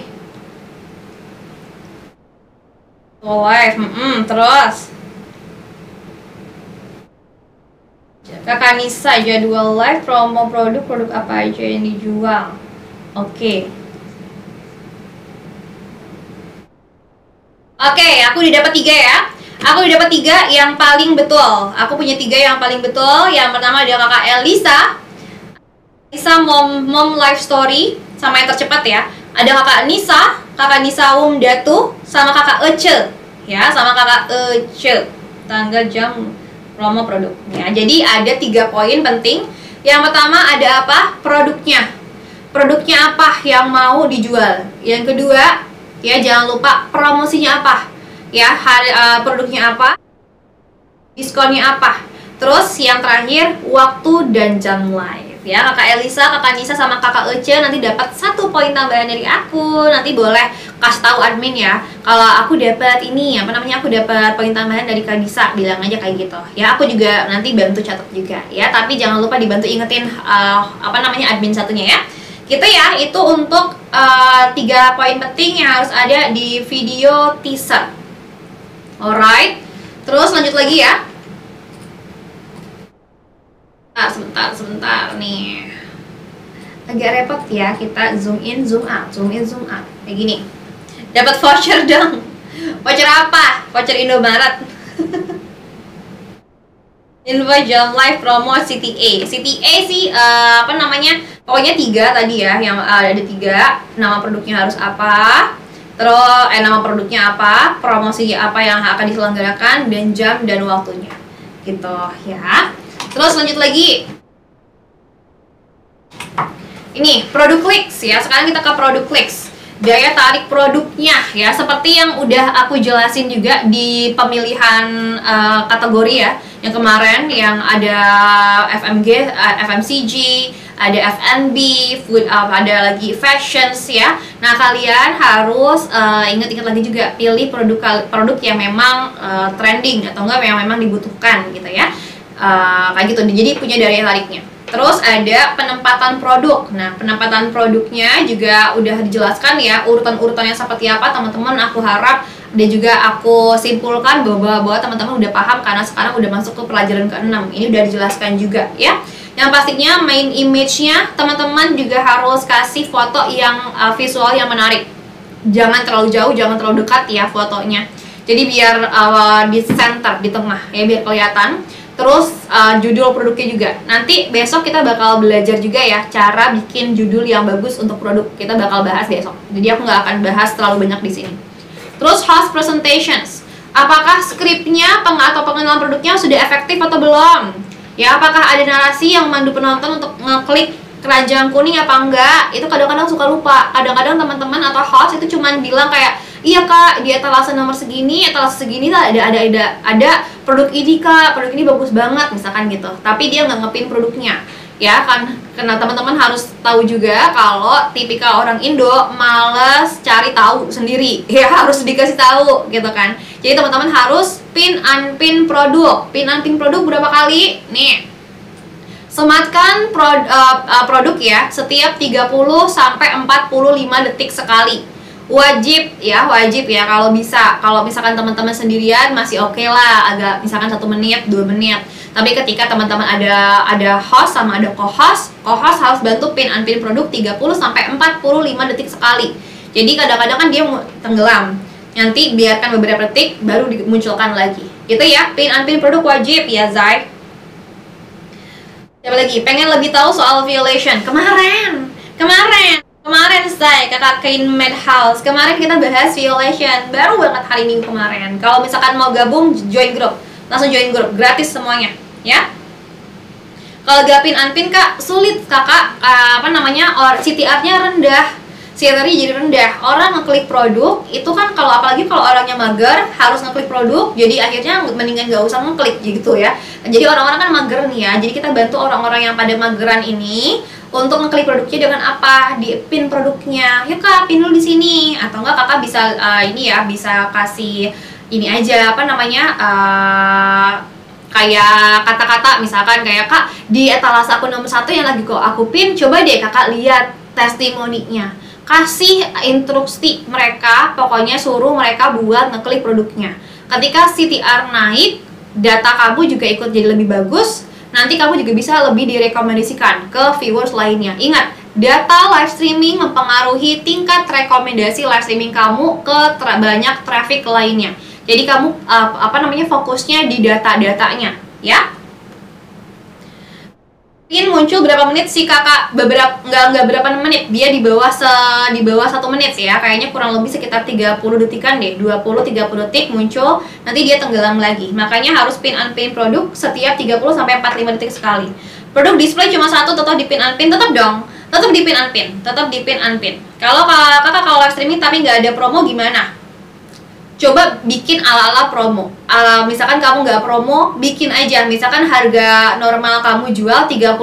Live, terus. Kakak Nisa, jadwal live, promo produk apa aja yang dijual. Oke, aku udah dapat 3 ya. Aku udah dapat 3 yang paling betul. Aku punya 3 yang paling betul. Yang pertama ada Kakak Elisa mom live story sama yang tercepat ya. Ada Kakak Nisa Datu sama Kakak Ece ya, sama Kakak Ece. Tanggal jam promo produk. Ya, jadi ada 3 poin penting. Yang pertama ada apa? Produknya. Produknya apa yang mau dijual. Yang kedua, ya jangan lupa promosinya apa. Ya, produknya apa, diskonnya apa. Terus yang terakhir, waktu dan jam live ya. Kakak Elisa, Kakak Nisa sama Kakak Ece nanti dapat 1 poin tambahan dari aku. Nanti boleh kasih tahu admin ya, kalau aku dapat ini, aku dapat poin tambahan dari Kak Nisa, bilang aja kayak gitu ya. Aku juga nanti bantu catat juga ya, tapi jangan lupa dibantu ingetin admin satunya ya. Gitu ya, itu untuk 3 poin penting yang harus ada di video teaser. Alright, terus lanjut lagi ya. Sebentar nih. Agak repot ya, kita zoom in, zoom out, kayak gini. Dapat voucher dong. Voucher apa? Voucher Indomaret. Info jam live promo CTA. CTA sih pokoknya 3 tadi ya, yang ada 3. Nama produknya harus apa? Terus nama produknya apa, promosinya apa yang akan diselenggarakan, dan jam dan waktunya, gitu ya. Terus lanjut lagi. Ini produk clicks ya. Sekarang kita ke produk clicks. Daya tarik produknya ya, seperti yang udah aku jelasin juga di pemilihan kategori ya. Yang kemarin yang ada FMCG, ada F&B, food, ada lagi fashions ya. Nah, kalian harus ingat-ingat lagi juga, pilih produk yang memang trending atau enggak yang memang dibutuhkan gitu ya. Kayak gitu, jadi punya daya tariknya. Terus ada penempatan produk. Nah, penempatan produknya juga udah dijelaskan ya, urutan-urutannya seperti apa teman-teman. Aku harap dan juga aku simpulkan bahwa teman-teman udah paham karena sekarang udah masuk ke pelajaran ke-6. Ini udah dijelaskan juga ya. Yang pastinya main image-nya teman-teman juga harus kasih foto yang visual yang menarik. Jangan terlalu jauh, jangan terlalu dekat ya fotonya. Jadi biar di center, di tengah ya, biar kelihatan. Terus judul produknya juga. Nanti besok kita bakal belajar juga ya cara bikin judul yang bagus untuk produk. Kita bakal bahas besok. Jadi aku nggak akan bahas terlalu banyak di sini. Terus host presentations. Apakah skripnya atau pengenalan produknya sudah efektif atau belum? Ya, apakah ada narasi yang memandu penonton untuk ngeklik keranjang kuning apa enggak? Itu kadang-kadang suka lupa. Kadang-kadang teman-teman atau host itu cuman bilang kayak, iya kak, di etalase nomor segini, etalase segini ada produk ini kak, produk ini bagus banget misalkan gitu. Tapi dia nggak ngepin produknya, ya kan? Karena teman-teman harus tahu juga kalau tipikal orang Indo males cari tahu sendiri, ya harus dikasih tahu gitu kan. Jadi teman-teman harus pin unpin produk. Pin unpin produk berapa kali? Nih, sematkan produk ya setiap 30 sampai 45 detik sekali. Wajib ya kalau bisa. Kalau misalkan teman-teman sendirian masih oke lah, agak misalkan 1 menit 2 menit. Tapi ketika teman-teman ada host sama ada co-host harus bantu pin unpin produk 30 sampai 45 detik sekali. Jadi kadang-kadang kan dia tenggelam, nanti biarkan beberapa detik baru dimunculkan lagi gitu ya. Pin unpin produk wajib ya Zai. Siapa lagi pengen lebih tahu soal violation? Kemarin Zai, kakak Kain Madhouse, kemarin kita bahas violation, baru banget hari Minggu kemarin. Kalau misalkan mau gabung, join grup, langsung join grup, gratis semuanya ya. Kalau gak pin unpin kak, sulit kakak, CTR-nya rendah, CTR-nya jadi rendah. Orang ngeklik produk, itu kan kalau apalagi kalau orangnya mager, harus ngeklik produk, jadi akhirnya mendingan gak usah ngeklik gitu ya. Jadi orang-orang kan mager nih ya, jadi kita bantu orang-orang yang pada mageran ini untuk ngeklik produknya dengan apa? Di pin produknya. Ya kak, pin dulu di sini. Atau enggak kakak bisa bisa kasih ini aja kayak kata-kata misalkan kayak kak di etalase aku nomor 1 yang lagi aku pin, coba deh kakak lihat testimoninya. Kasih instruksi mereka, pokoknya suruh mereka buat ngeklik produknya. Ketika CTR naik, data kamu juga ikut jadi lebih bagus. Nanti kamu juga bisa lebih direkomendasikan ke viewers lainnya. Ingat, data live streaming mempengaruhi tingkat rekomendasi live streaming kamu ke banyak traffic lainnya. Jadi kamu fokusnya di data-datanya, ya. Pin muncul berapa menit sih kakak? Nggak berapa menit, dia di bawah 1 menit ya. Kayaknya kurang lebih sekitar 30 detikan deh, 20-30 detik muncul, nanti dia tenggelam lagi. Makanya harus pin unpin produk setiap 30 sampai 45 detik sekali. Produk display cuma 1, tetap di pin unpin, tetap dong. Tetap di pin unpin. Kalau kakak live streaming tapi nggak ada promo gimana? Coba bikin ala-ala promo. Misalkan kamu nggak promo, bikin aja. Misalkan harga normal kamu jual 30.000,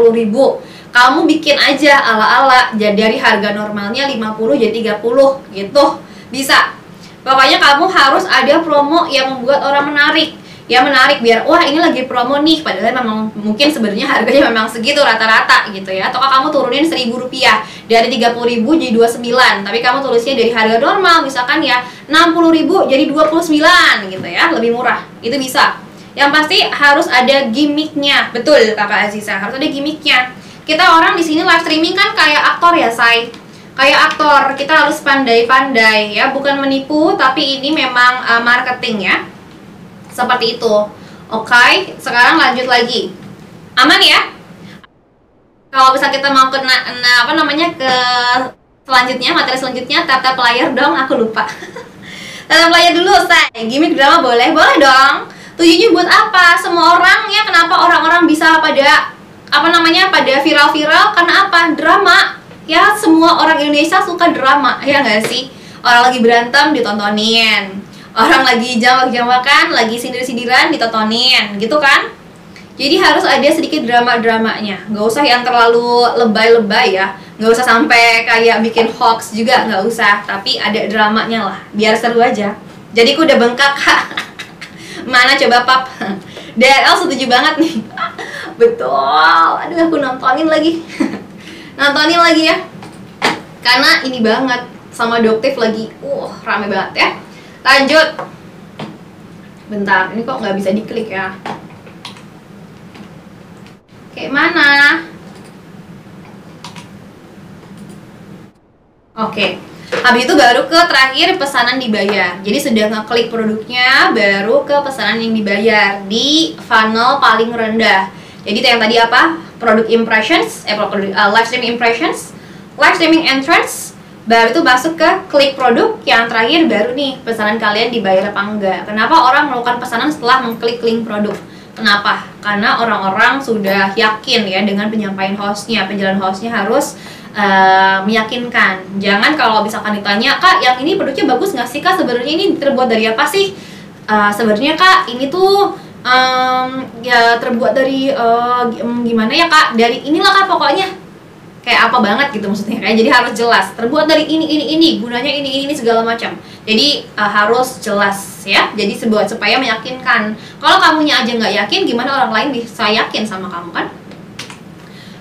kamu bikin aja ala-ala. Jadi dari harga normalnya 50 jadi 30 gitu. Bisa. Pokoknya kamu harus ada promo yang membuat orang menarik. Ya menarik biar wah ini lagi promo nih, padahal memang mungkin sebenarnya harganya memang segitu rata-rata gitu ya. Atau kamu turunin Rp1.000 dari 30.000 jadi 29, tapi kamu tulisnya dari harga normal misalkan ya 60.000 jadi 29 gitu ya, lebih murah. Itu bisa. Yang pasti harus ada gimmicknya. Betul Kakak Aziza, harus ada gimmicknya. Kita orang di sini live streaming kan kayak aktor ya, Say. Kayak aktor, kita harus pandai-pandai ya, bukan menipu tapi ini memang marketing ya. Seperti itu. Oke, sekarang lanjut lagi. Aman ya? Kalau bisa kita mau ke ke selanjutnya, materi selanjutnya, tap layar dong, aku lupa. Tap layar dulu, Say. Gimik drama boleh? Boleh dong. Tujuannya buat apa? Semua orang ya, kenapa orang-orang bisa pada pada viral-viral karena apa? Drama. Ya, semua orang Indonesia suka drama, ya nggak sih? Orang lagi berantem ditontonin. Orang lagi jambak-jambakan, lagi sindir-sindiran ditontonin, gitu kan? Jadi harus ada sedikit drama-dramanya. Nggak usah yang terlalu lebay-lebay ya. Nggak usah sampai kayak bikin hoax juga, nggak usah. Tapi ada dramanya lah, biar seru aja. Jadi aku udah bengkak, Kak. Mana coba Pap? DRL setuju banget nih. Betul. Aduh, aku nontonin lagi. Nontonin lagi ya. Karena ini banget sama Doktif lagi. Rame banget ya. Lanjut. Bentar, ini kok nggak bisa diklik ya? Kayak mana? Oke. Habis itu baru ke terakhir pesanan dibayar. Jadi sudah ngeklik produknya, baru ke pesanan yang dibayar di funnel paling rendah. Jadi yang tadi apa? Produk impressions, live streaming impressions, live streaming entrance, baru itu masuk ke klik produk. Yang terakhir baru nih pesanan kalian dibayar apa enggak. Kenapa orang melakukan pesanan setelah mengklik link produk? Kenapa? Karena orang-orang sudah yakin ya dengan penyampaian hostnya, penjelasan hostnya harus meyakinkan. Jangan kalau misalkan ditanya, Kak, yang ini produknya bagus nggak sih, Kak? Sebenarnya ini terbuat dari apa sih? Sebenarnya Kak, ini tuh ya terbuat dari gimana ya Kak? Dari inilah Kak pokoknya. Kayak apa banget gitu maksudnya. Kayak jadi harus jelas. Terbuat dari ini, gunanya ini segala macam. Jadi harus jelas ya. Jadi supaya meyakinkan. Kalau kamunya aja nggak yakin, gimana orang lain bisa yakin sama kamu kan?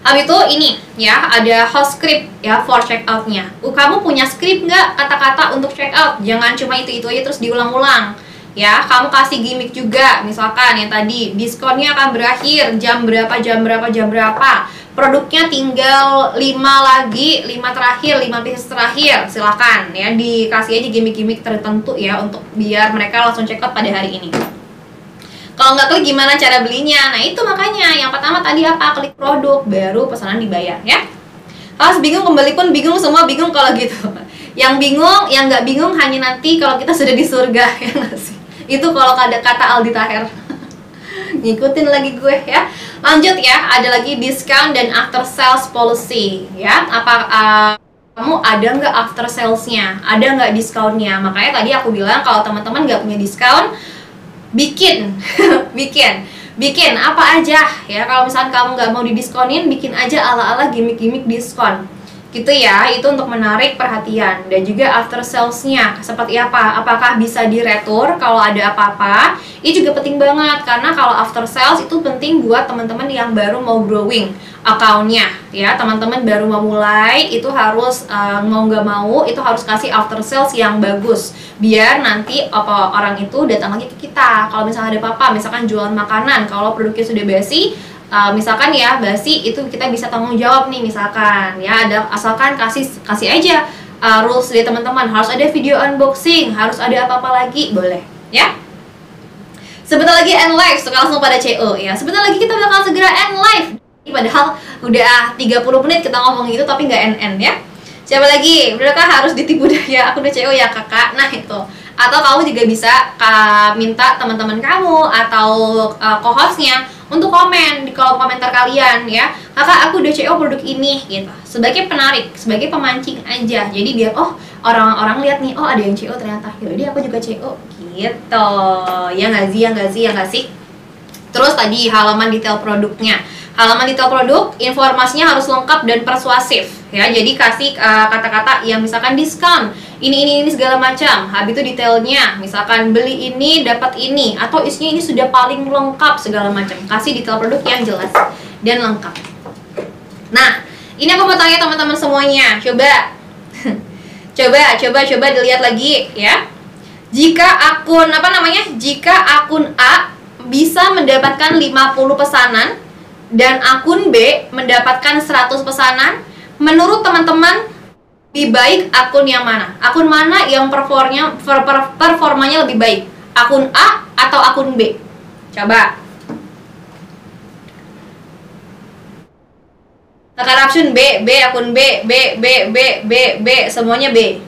Habis itu ini ya, ada host script ya for checkout-nya. Kamu punya script nggak kata-kata untuk checkout? Jangan cuma itu aja terus diulang-ulang. Ya, kamu kasih gimmick juga. Misalkan yang tadi, diskonnya akan berakhir jam berapa. Produknya tinggal 5 lagi, 5 terakhir, 5 pieces terakhir. Silakan ya, dikasih aja gimmick-gimmick tertentu ya untuk biar mereka langsung checkout pada hari ini. Kalau nggak klik gimana cara belinya? Nah itu makanya yang pertama tadi apa? Klik produk, baru pesanan dibayar ya. Kalau bingung kembali pun bingung, semua bingung kalau gitu. Yang bingung, yang nggak bingung hanya nanti kalau kita sudah di surga ya nggak sih? Itu kalau ada kata Aldi Taher. Ngikutin lagi gue ya. Lanjut ya, ada lagi discount dan after sales policy ya. Kamu ada nggak after salesnya? Ada nggak discountnya? Makanya tadi aku bilang kalau teman-teman nggak punya diskon, bikin bikin apa aja ya. Kalau misalnya kamu nggak mau didiskonin, bikin aja ala-ala gimmick-gimmick diskon gitu ya. Itu untuk menarik perhatian. Dan juga after salesnya seperti apa? Apakah bisa diretur kalau ada apa-apa? Ini juga penting banget, karena kalau after sales itu penting buat teman-teman yang baru mau growing account-nya ya. Teman-teman baru mau mulai, itu harus mau nggak mau itu harus kasih after sales yang bagus, biar nanti orang itu datang lagi ke kita. Kalau misalnya ada apa-apa, misalkan jualan makanan, kalau produknya sudah basi, misalkan ya basi, itu kita bisa tanggung jawab nih misalkan ya. Ada asalkan kasih aja rules dari teman-teman, harus ada video unboxing, harus ada apa-apa lagi, boleh ya. Sebentar lagi end live, suka langsung pada CO ya. Sebentar lagi kita bakal segera end live. Padahal udah 30 menit kita ngomong gitu tapi nggak end ya. Siapa lagi? Berarti harus ditipu daya. Aku udah CO ya kakak. Nah itu. Atau kamu juga bisa minta teman-teman kamu atau co-hostnya untuk komen di kolom komentar kalian ya. Kakak, aku udah CO produk ini gitu. Sebagai penarik, sebagai pemancing aja. Jadi biar orang-orang lihat nih, ada yang CO ternyata. Yaudah aku juga CO gitu. Ya nggak sih? Terus tadi halaman detail produknya. Halaman detail produk, informasinya harus lengkap dan persuasif ya. Jadi kasih kata-kata yang misalkan diskon, ini segala macam. Habis itu detailnya, misalkan beli ini dapat ini, atau isinya ini sudah paling lengkap segala macam. Kasih detail produk yang jelas dan lengkap. Nah, ini aku mau tanya teman-teman semuanya. Coba coba dilihat lagi ya. Jika akun A bisa mendapatkan 50 pesanan dan akun B mendapatkan 100 pesanan, menurut teman-teman lebih baik akun yang mana? Akun mana yang performanya lebih baik? Akun A atau akun B? Coba. Tekan option B, akun B, semuanya B.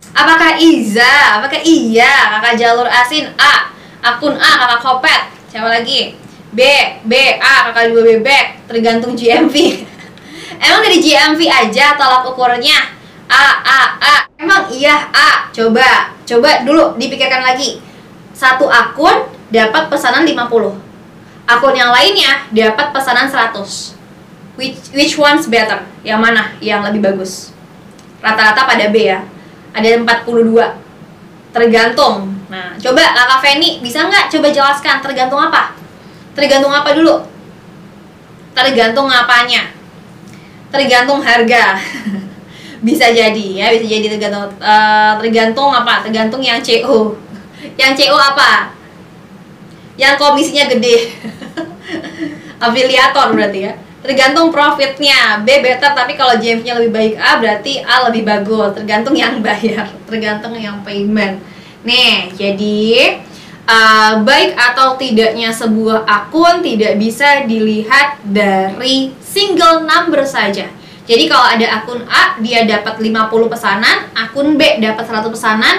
Apakah Iza? Apakah iya? Kakak jalur asin A. Akun A, kakak kopet. Siapa lagi? B, A, kakak juga bebek. Tergantung GMV. Emang dari GMV aja tolak ukurnya? A. Emang iya A. Coba dulu dipikirkan lagi. Satu akun dapat pesanan 50. Akun yang lainnya dapat pesanan 100. Which one's better? Yang mana yang lebih bagus? Rata-rata pada B ya. Ada 42. Tergantung. Nah, coba Kakak Feni bisa nggak coba jelaskan tergantung apa? Tergantung apa dulu? Tergantung apanya? Tergantung harga. Bisa jadi ya, bisa jadi tergantung apa? Tergantung yang CO. Yang CO apa? Yang komisinya gede. Afiliator berarti ya. Tergantung profitnya. B better, tapi kalau JMV-nya lebih baik A, berarti A lebih bagus. Tergantung yang bayar, tergantung yang payment. Nih, jadi baik atau tidaknya sebuah akun tidak bisa dilihat dari single number saja. Jadi kalau ada akun A, dia dapat 50 pesanan, akun B dapat 100 pesanan,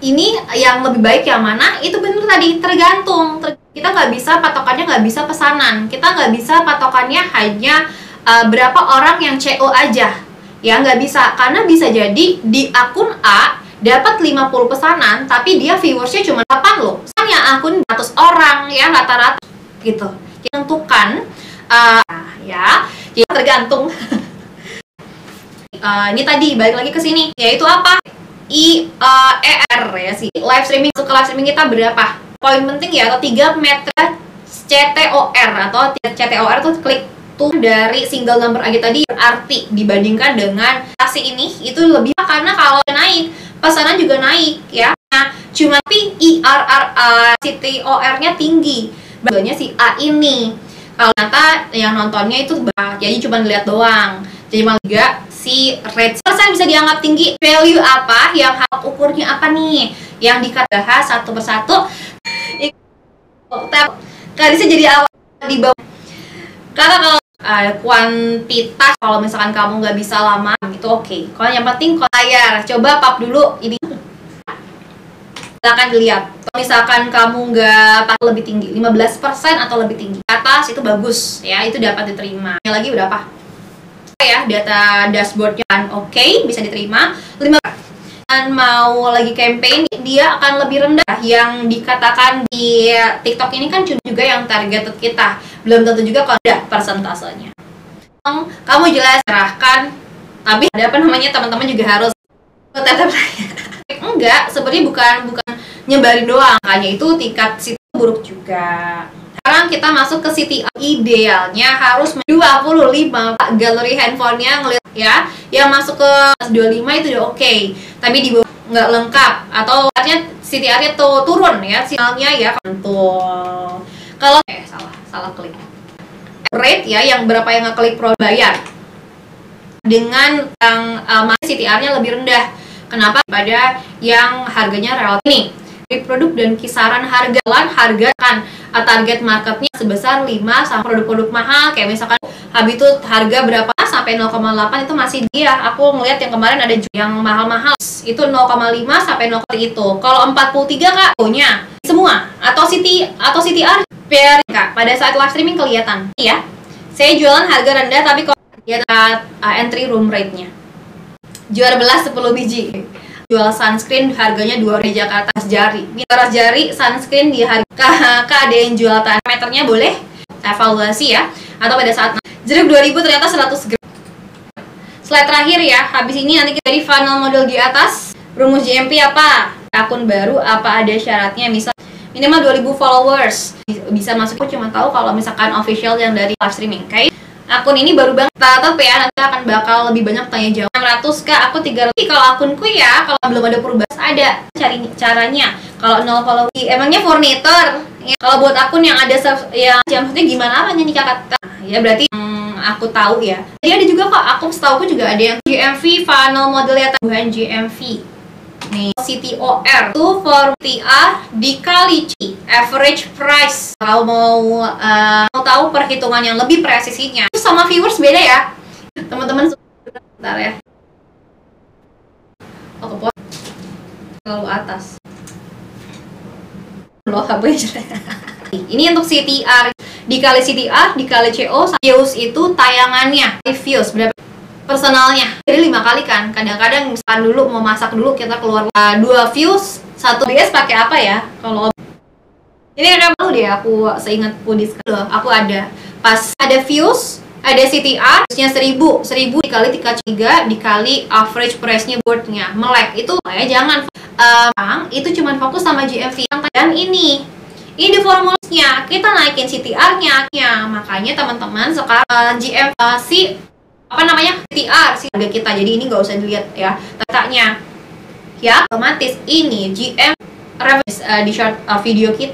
ini yang lebih baik yang mana? Itu benar tadi, tergantung. Kita nggak bisa patokannya, nggak bisa pesanan. Kita nggak bisa patokannya hanya berapa orang yang CO aja. Ya nggak bisa, karena bisa jadi di akun A dapat 50 pesanan, tapi dia viewersnya cuma 8 loh. Misalnya akun 100 orang ya rata-rata gitu. Tentukan ya, jadi tergantung. Ini tadi balik lagi ke sini, yaitu apa? IER ya sih. Live streaming, masuk ke live streaming kita berapa? Poin penting ya, atau 3 meter CTOR atau CTOR itu klik tuh dari single number aja tadi berarti dibandingkan dengan kasih ini itu lebih, karena kalau naik pesanan juga naik ya. Nah, cuma tapi CTOR-nya tinggi. Bagiannya si A ini. Kalau ternyata yang nontonnya itu jadi cuma lihat doang. Jadi malah juga si rate persen bisa dianggap tinggi. Value apa yang harus ukurnya apa nih? Yang bahas satu persatu. Bisa jadi awal di bawah. Karena kalau kuantitas, kalau misalkan kamu nggak bisa lama itu oke. Kalau yang penting layar, coba pap dulu ini. Silakan dilihat. Kalau misalkan kamu nggak lebih tinggi, 15% atau lebih tinggi atas itu bagus ya, itu dapat diterima. Yang lagi berapa? Ya, data dashboardnya oke, bisa diterima. 5 dan mau lagi campaign, dia akan lebih rendah. Yang dikatakan di TikTok ini kan juga yang targeted kita, belum tentu juga kalau ada persentasenya. Kamu jelas serahkan, tapi ada apa namanya, teman-teman juga harus tetap enggak, sebenarnya bukan nyebarin doang, makanya itu tingkat situ buruk juga. Sekarang kita masuk ke CTR. Idealnya harus 25 galeri handphonenya ngeliat ya, yang masuk ke 25 itu udah oke, tapi di bawah nggak lengkap atau artinya CTR-nya tuh turun ya, sinyalnya ya tuh. Kalau salah klik rate ya, yang berapa yang ngeklik pro bayar dengan yang CTR-nya lebih rendah. Kenapa? Pada yang harganya relatif nih produk dan kisaran harga kan target marketnya sebesar 5 sama produk-produk mahal kayak misalkan habis itu harga berapa sampai 0,8 itu masih dia. Aku ngeliat yang kemarin ada yang mahal-mahal itu 0,5 sampai 0, itu. Kalau 43 Kak punya semua atau CTR biar Kak pada saat live streaming kelihatan ya. Saya jualan harga rendah tapi kalau lihat entry room rate-nya jual belas 10 biji. Jual sunscreen harganya 2 meja ke atas jari. Ini atas jari sunscreen di harga Kak ada yang jual meternya, boleh evaluasi ya. Atau pada saat jeruk 2000 ternyata 100 gram. Slide terakhir ya. Habis ini nanti kita dari funnel model di atas. Rumus JMP apa? Akun baru apa ada syaratnya? Misal minimal 2000 followers. Bisa masuk, aku cuma tahu kalau misalkan official yang dari live streaming. Kayak akun ini baru banget, tetap ya nanti akan bakal lebih banyak tanya jawab. 600 Kak, aku 300. Kalau akunku ya, kalau belum ada perubahan ada cari caranya. Kalau 0 follow, emangnya furnitur. Ya, kalau buat akun yang ada yang maksudnya gimana apanya nih Kak? Ya berarti aku tahu ya. Jadi ada juga kok, aku setauku juga ada yang GMV funnel modelnya bukan GMV. Nih, CTOR itu for TR dikali C, average price. Kalau mau tahu perhitungan yang lebih presisinya, itu sama viewers beda ya. Teman-teman sebentar ya. Oh, ke terlalu atas. Loh, apa ini untuk CTR dikali CTR dikali CO, views itu tayangannya, views berapa personalnya, jadi 5 kali kan. Kadang-kadang misalkan dulu mau masak dulu kita keluar 2 views, 1 bias pakai apa ya? Kalau Ini kayak tahu deh, aku seingatku di sekolah aku ada pas ada views, ada CTR nya 1000 dikali 3 dikali average price-nya boardnya melek itu ya jangan itu cuman fokus sama GMV dan ini di formulanya kita naikin CTR-nya makanya teman-teman sekarang GMV si apa namanya CTR si harga kita, jadi ini nggak usah dilihat ya datanya ya, otomatis ini GM di short video kita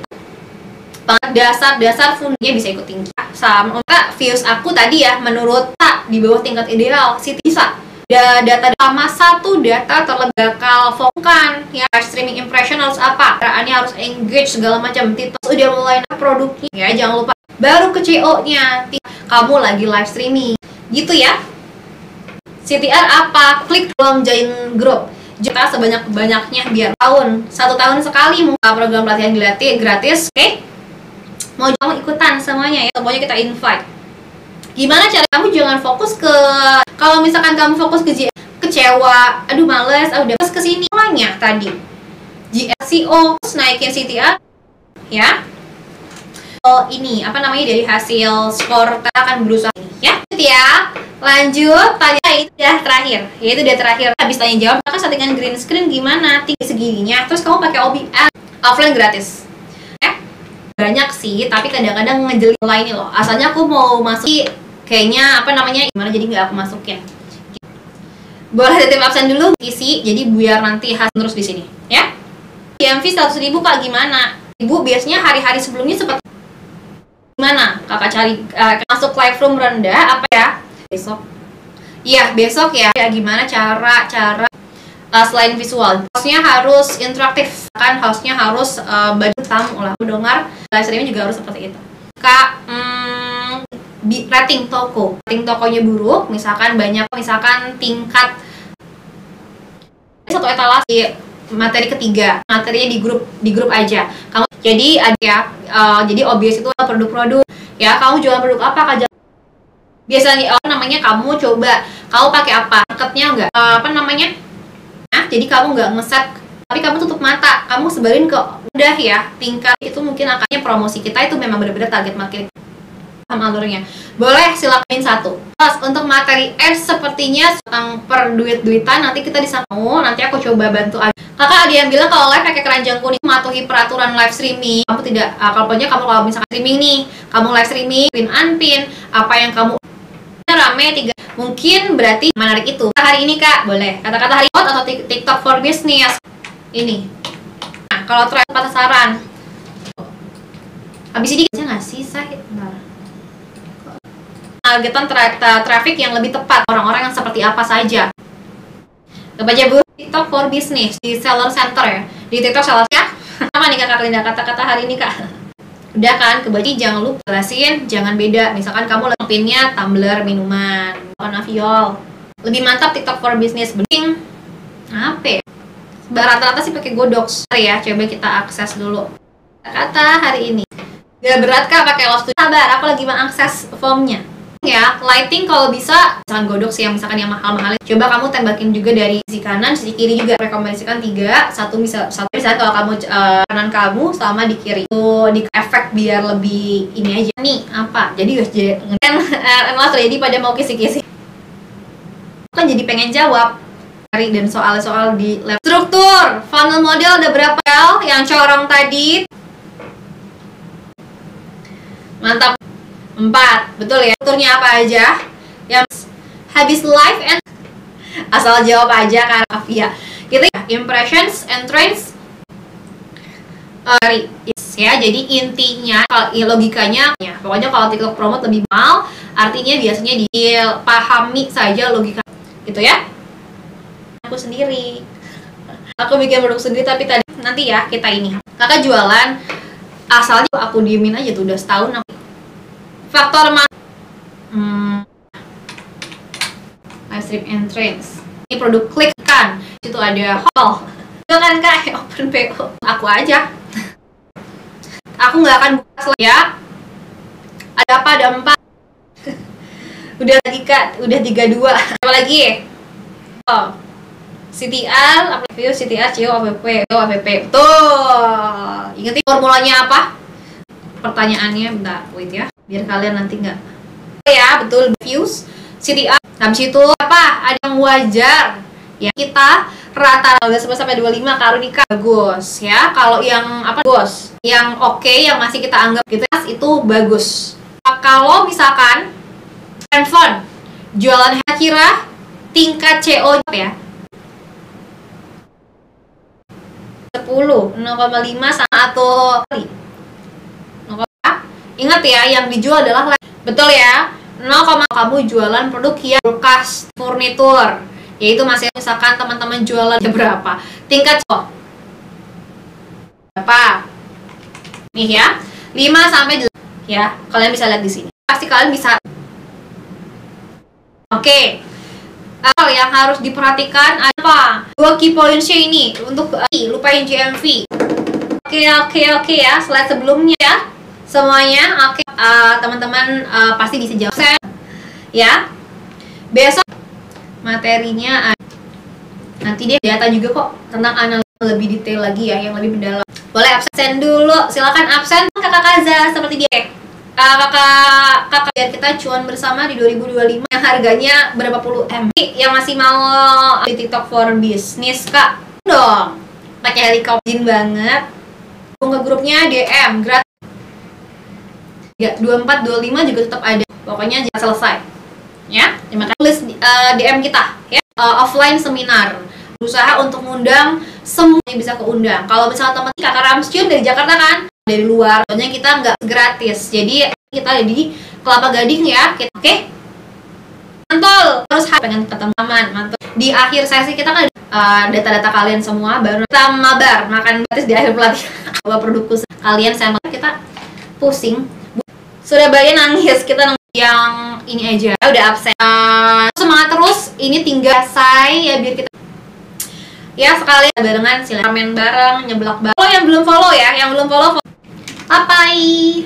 dasar fundnya bisa ikut tinggi sama views aku tadi ya menurut di bawah tingkat ideal sih bisa data sama satu data terlegakal fokan ya streaming impression harus apa gerakannya harus engage segala macam titel udah mulai produknya ya jangan lupa baru ke CO nya kamu lagi live streaming gitu ya. CTR apa klik belum join grup juta sebanyak-banyaknya biar satu tahun sekali muka program pelatihan gratis oke? Mau kamu ikutan semuanya ya, semuanya kita invite. Gimana cara kamu jangan fokus ke kalau misalkan kamu fokus ke kecewa, aduh males, udah ke sini semuanya tadi. GSCO naikin CTR ya. Ini apa namanya dari hasil skor kita akan berusaha ya. Ya. Lanjut tanya itu udah terakhir. Ya itu udah terakhir. Habis tanya jawab, maka settingan green screen gimana? Tinggi segininya. Terus kamu pakai OBS offline gratis. Banyak sih, tapi kadang-kadang ngejelin ini loh. Asalnya aku mau masuk kayaknya apa namanya gimana jadi nggak aku masukin. Boleh titip absen dulu isi, jadi biar nanti hasil terus di sini ya. GMV 100.000 Kak gimana? Ibu biasanya hari-hari sebelumnya seperti gimana? Kakak cari masuk live room rendah apa ya? Besok. Iya, besok ya. Ya gimana cara selain visual, hostnya harus interaktif kan, hostnya harus baju tamu lah, dengar live streaming juga harus seperti itu. Kak, rating tokonya buruk, misalkan tingkat satu etalase materi ketiga, materinya di grup aja. Kamu jadi ada ya, jadi OBS itu produk-produk ya, kamu jualan produk apa Kak? Biasanya namanya kamu coba kamu pakai apa? Marketnya enggak apa namanya? Jadi kamu nggak ngeset tapi kamu tutup mata, kamu sebarin ke udah ya tingkat itu mungkin akannya promosi kita itu memang benar-benar target market sama alurnya. Boleh silakan satu. Terus untuk materi ads sepertinya tentang per duitan nanti kita disambung, nanti aku coba bantu aja. Kakak ada yang bilang kalau live pakai keranjang kuning mematuhi peraturan live streaming. Kamu tidak kalau misalkan streaming nih, kamu live streaming pin apa yang kamu rame 3 mungkin berarti menarik itu. Hari ini Kak boleh kata-kata hari atau TikTok for business ini. Nah kalau tren patah saran habis ini aja nggak sih saya targetan traffic yang lebih tepat orang-orang yang seperti apa saja. Kebaca Bu TikTok for business di seller center ya di TikTok seller ya sama nih Kak Linda kata-kata hari ini Kak. Udah kan, kebaca jangan lupa jelasin, jangan beda. Misalkan kamu pinnya tumbler minuman, warna viol. Lebih mantap TikTok for business bening. Apa? Rata-rata sih pakai Godox. Ya, coba kita akses dulu. Kata hari ini. Gak berat Kak pakai Love Studio. Sabar, aku lagi mengakses formnya. Ya, lighting kalau bisa misalkan Godox misalkan yang mahal-mahal. Coba kamu tembakin juga dari sisi kanan, sisi kiri juga. Rekomendasikan 3, satu bisa kalau kamu kanan kamu sama di kiri. Itu di efek biar lebih ini aja. Nih, apa? Jadi kan jadi pada mau kisi-kisi. Kan jadi pengen jawab dan soal-soal di lab. Struktur, funnel model ada berapa yang corong tadi? Mantap. 4, betul ya. Strukturnya apa aja? Yang habis live and asal jawab aja karena ya. Kita impressions and trends ya. Jadi intinya kalau logikanya ya, pokoknya kalau TikTok promote lebih mahal, artinya biasanya dipahami saja logika gitu ya. Aku sendiri. Aku bikin produk sendiri tapi tadi nanti ya kita ini. Kakak jualan asalnya aku diemin aja tuh udah setahun. Faktor live stream and trends. Ini produk klik kan, situ ada haul. Kan Kak, open PO. Aku aja. Aku nggak akan buka slide ya. Ada apa? Ada 4. Udah lagi Kak, udah 32. Apa lagi? Oh. CTR, view CTR, CO, APP, Tuh. Ingetin formulanya apa? pertanyaannya, bentar, wait ya, biar kalian nanti nggak ya, betul, views CTA. Habis itu apa? Ada yang wajar ya, kita rata 11 sampai 25 Karunika bagus ya. Kalau yang apa bagus, yang oke, yang masih kita anggap gitu itu bagus. Kalau misalkan handphone jualan kira tingkat CO ya 10, 0,5 sama atau ingat ya, yang dijual adalah betul ya, 0, kamu jualan produk yang bekas furnitur, yaitu masih misalkan teman-teman jualan berapa tingkat berapa nih ya, 5 sampai 8 ya, kalian bisa lihat di sini, pasti kalian bisa. Oke. Hal yang harus diperhatikan apa? 2 key points ini untuk lupain GMV. Oke ya, slide sebelumnya ya. Semuanya oke, teman-teman pasti bisa jawab ya. Besok materinya nanti dia data juga kok tentang analisis lebih detail lagi ya, yang lebih mendalam. Boleh absen dulu, silakan absen kakak Kaza seperti dia. Kakak biar kita cuan bersama di 2025 yang harganya berapa puluh M. Yang masih mau di TikTok for Business kak dong, pakai helikopter banget. Ke grupnya DM gratis. Ya, 24, 25 juga tetap ada. Pokoknya jangan selesai. Ya, terima kasih. Tulis DM kita ya. Offline seminar. Berusaha untuk ngundang semua yang bisa keundang. Kalau misalnya teman kakak Ramsyun dari Jakarta kan, dari luar, soalnya kita nggak gratis. Jadi kita ada di Kelapa Gading ya. Oke? Mantul. Harus pengen ketemu teman. Mantul. Di akhir sesi kita kan data-data kalian semua, baru kita mabar makan gratis di akhir pelatihan. Bawa produkku kalian sampel, kita pusing. Sudah banyak nangis, kita nangis yang ini aja udah absen. Semangat terus, ini tinggal selesai ya, biar kita ya sekalian barengan, silakan komen bareng, nyeblak bareng. Kalau yang belum follow ya, yang belum follow, bye.